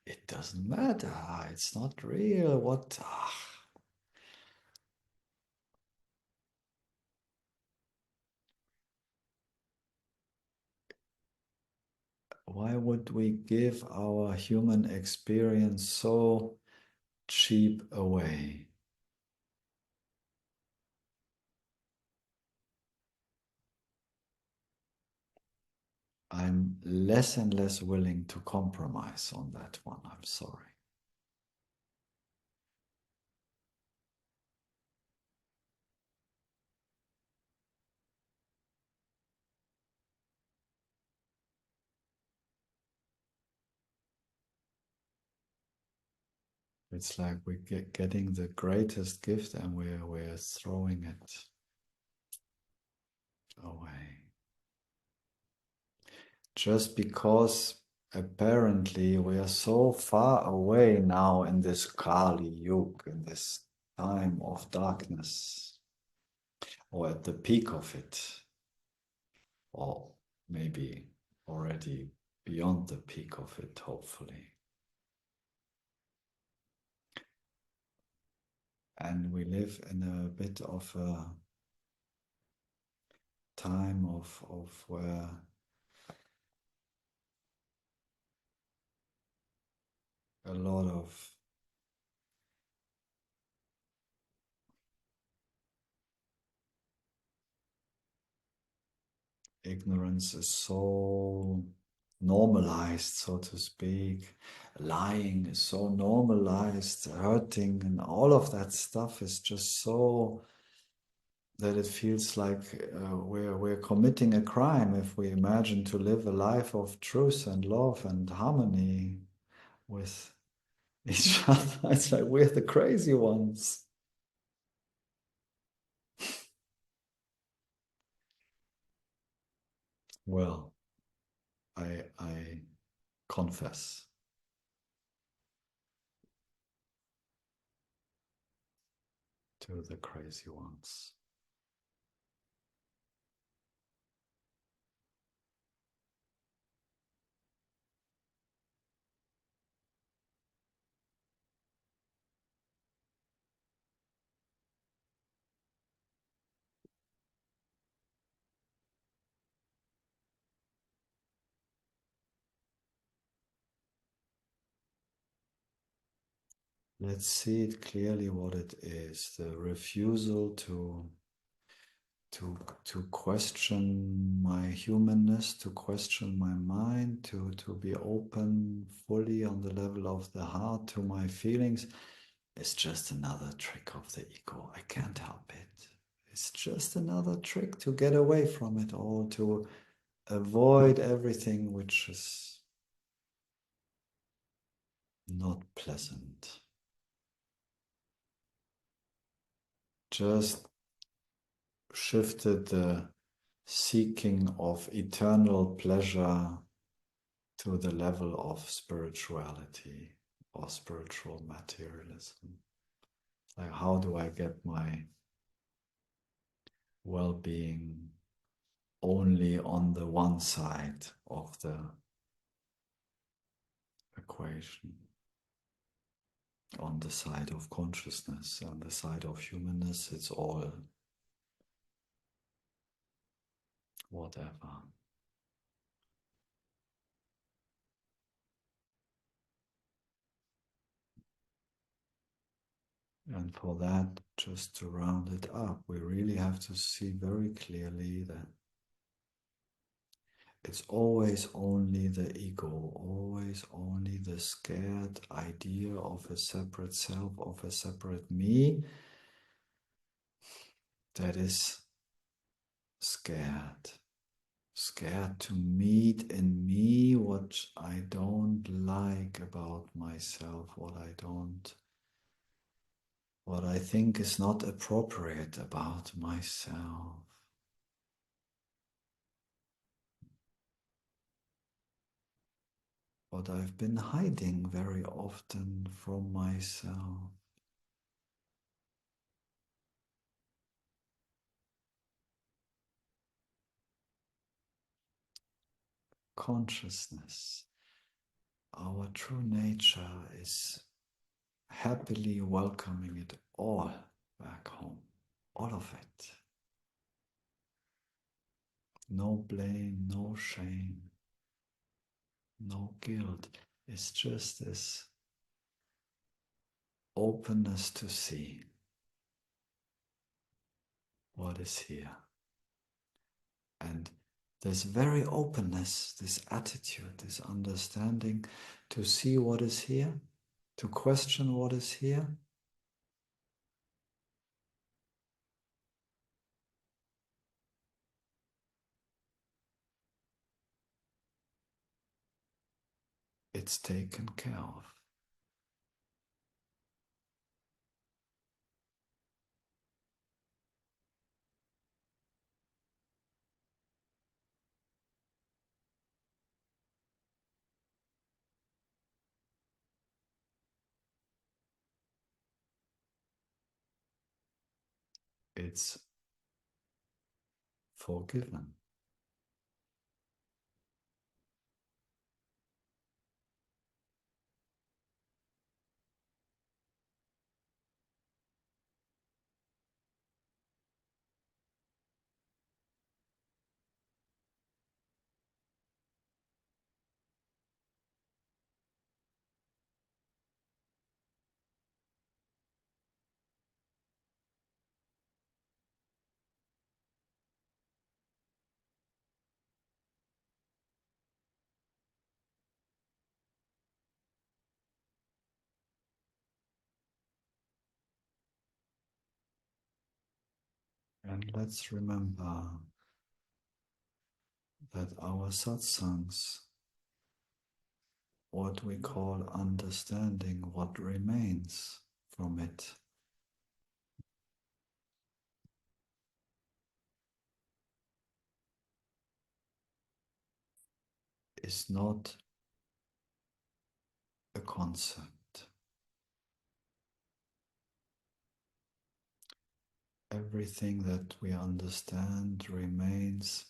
It doesn't matter. It's not real. What? Why would we give our human experience so cheap away? I'm less and less willing to compromise on that one. I'm sorry. It's like we're getting the greatest gift and we're throwing it away. Just because apparently we are so far away now in this Kali Yuga, in this time of darkness, or at the peak of it, or maybe already beyond the peak of it, hopefully. And we live in a bit of a time of where a lot of ignorance is so normalized, so to speak. Lying is so normalized, hurting, and all of that stuff is just so that it feels like we're committing a crime if we imagine to live a life of truth and love and harmony with each other. It's like we're the crazy ones. Well, I confess to the crazy ones. Let's see it clearly what it is. The refusal to question my humanness, to question my mind, to be open fully on the level of the heart to my feelings is just another trick of the ego. I can't help it. It's just another trick to get away from it all, to avoid everything which is not pleasant. Just shifted the seeking of eternal pleasure to the level of spirituality or spiritual materialism. Like, how do I get my well being only on the one side of the equation? On the side of consciousness, on the side of humanness, it's all whatever. And for that, just to round it up, we really have to see very clearly that it's always only the ego, always only the scared idea of a separate self, of a separate me, that is scared. Scared to meet in me what I don't like about myself, what I think is not appropriate about myself. What I've been hiding very often from myself. Consciousness, our true nature, is happily welcoming it all back home. All of it. No blame, no shame, no guilt. It's just this openness to see what is here. And this very openness, this attitude, this understanding to see what is here, to question what is here, it's taken care of. It's forgiven. And let's remember that our satsangs, what we call understanding what remains from it, is not a concept. Everything that we understand remains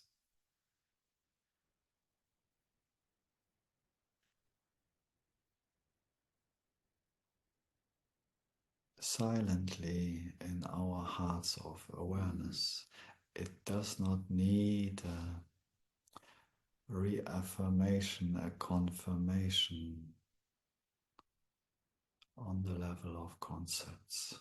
silently in our hearts of awareness. It does not need a reaffirmation, a confirmation on the level of concepts.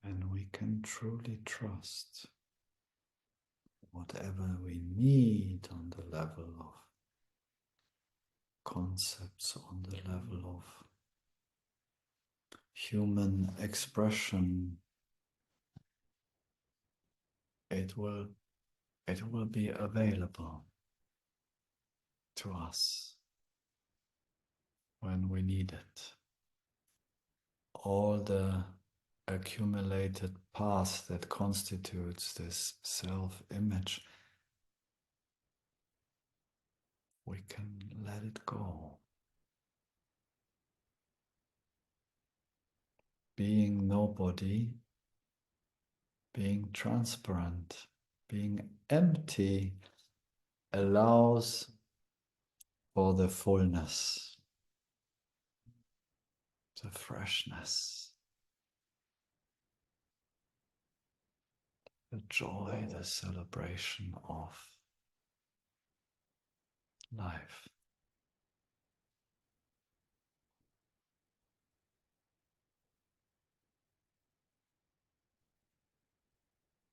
And we can truly trust whatever we need on the level of concepts, on the level of human expression, it will be available to us when we need it. All the accumulated past that constitutes this self-image, we can let it go. Being nobody, being transparent, being empty allows for the fullness, the freshness, the joy, the celebration of life.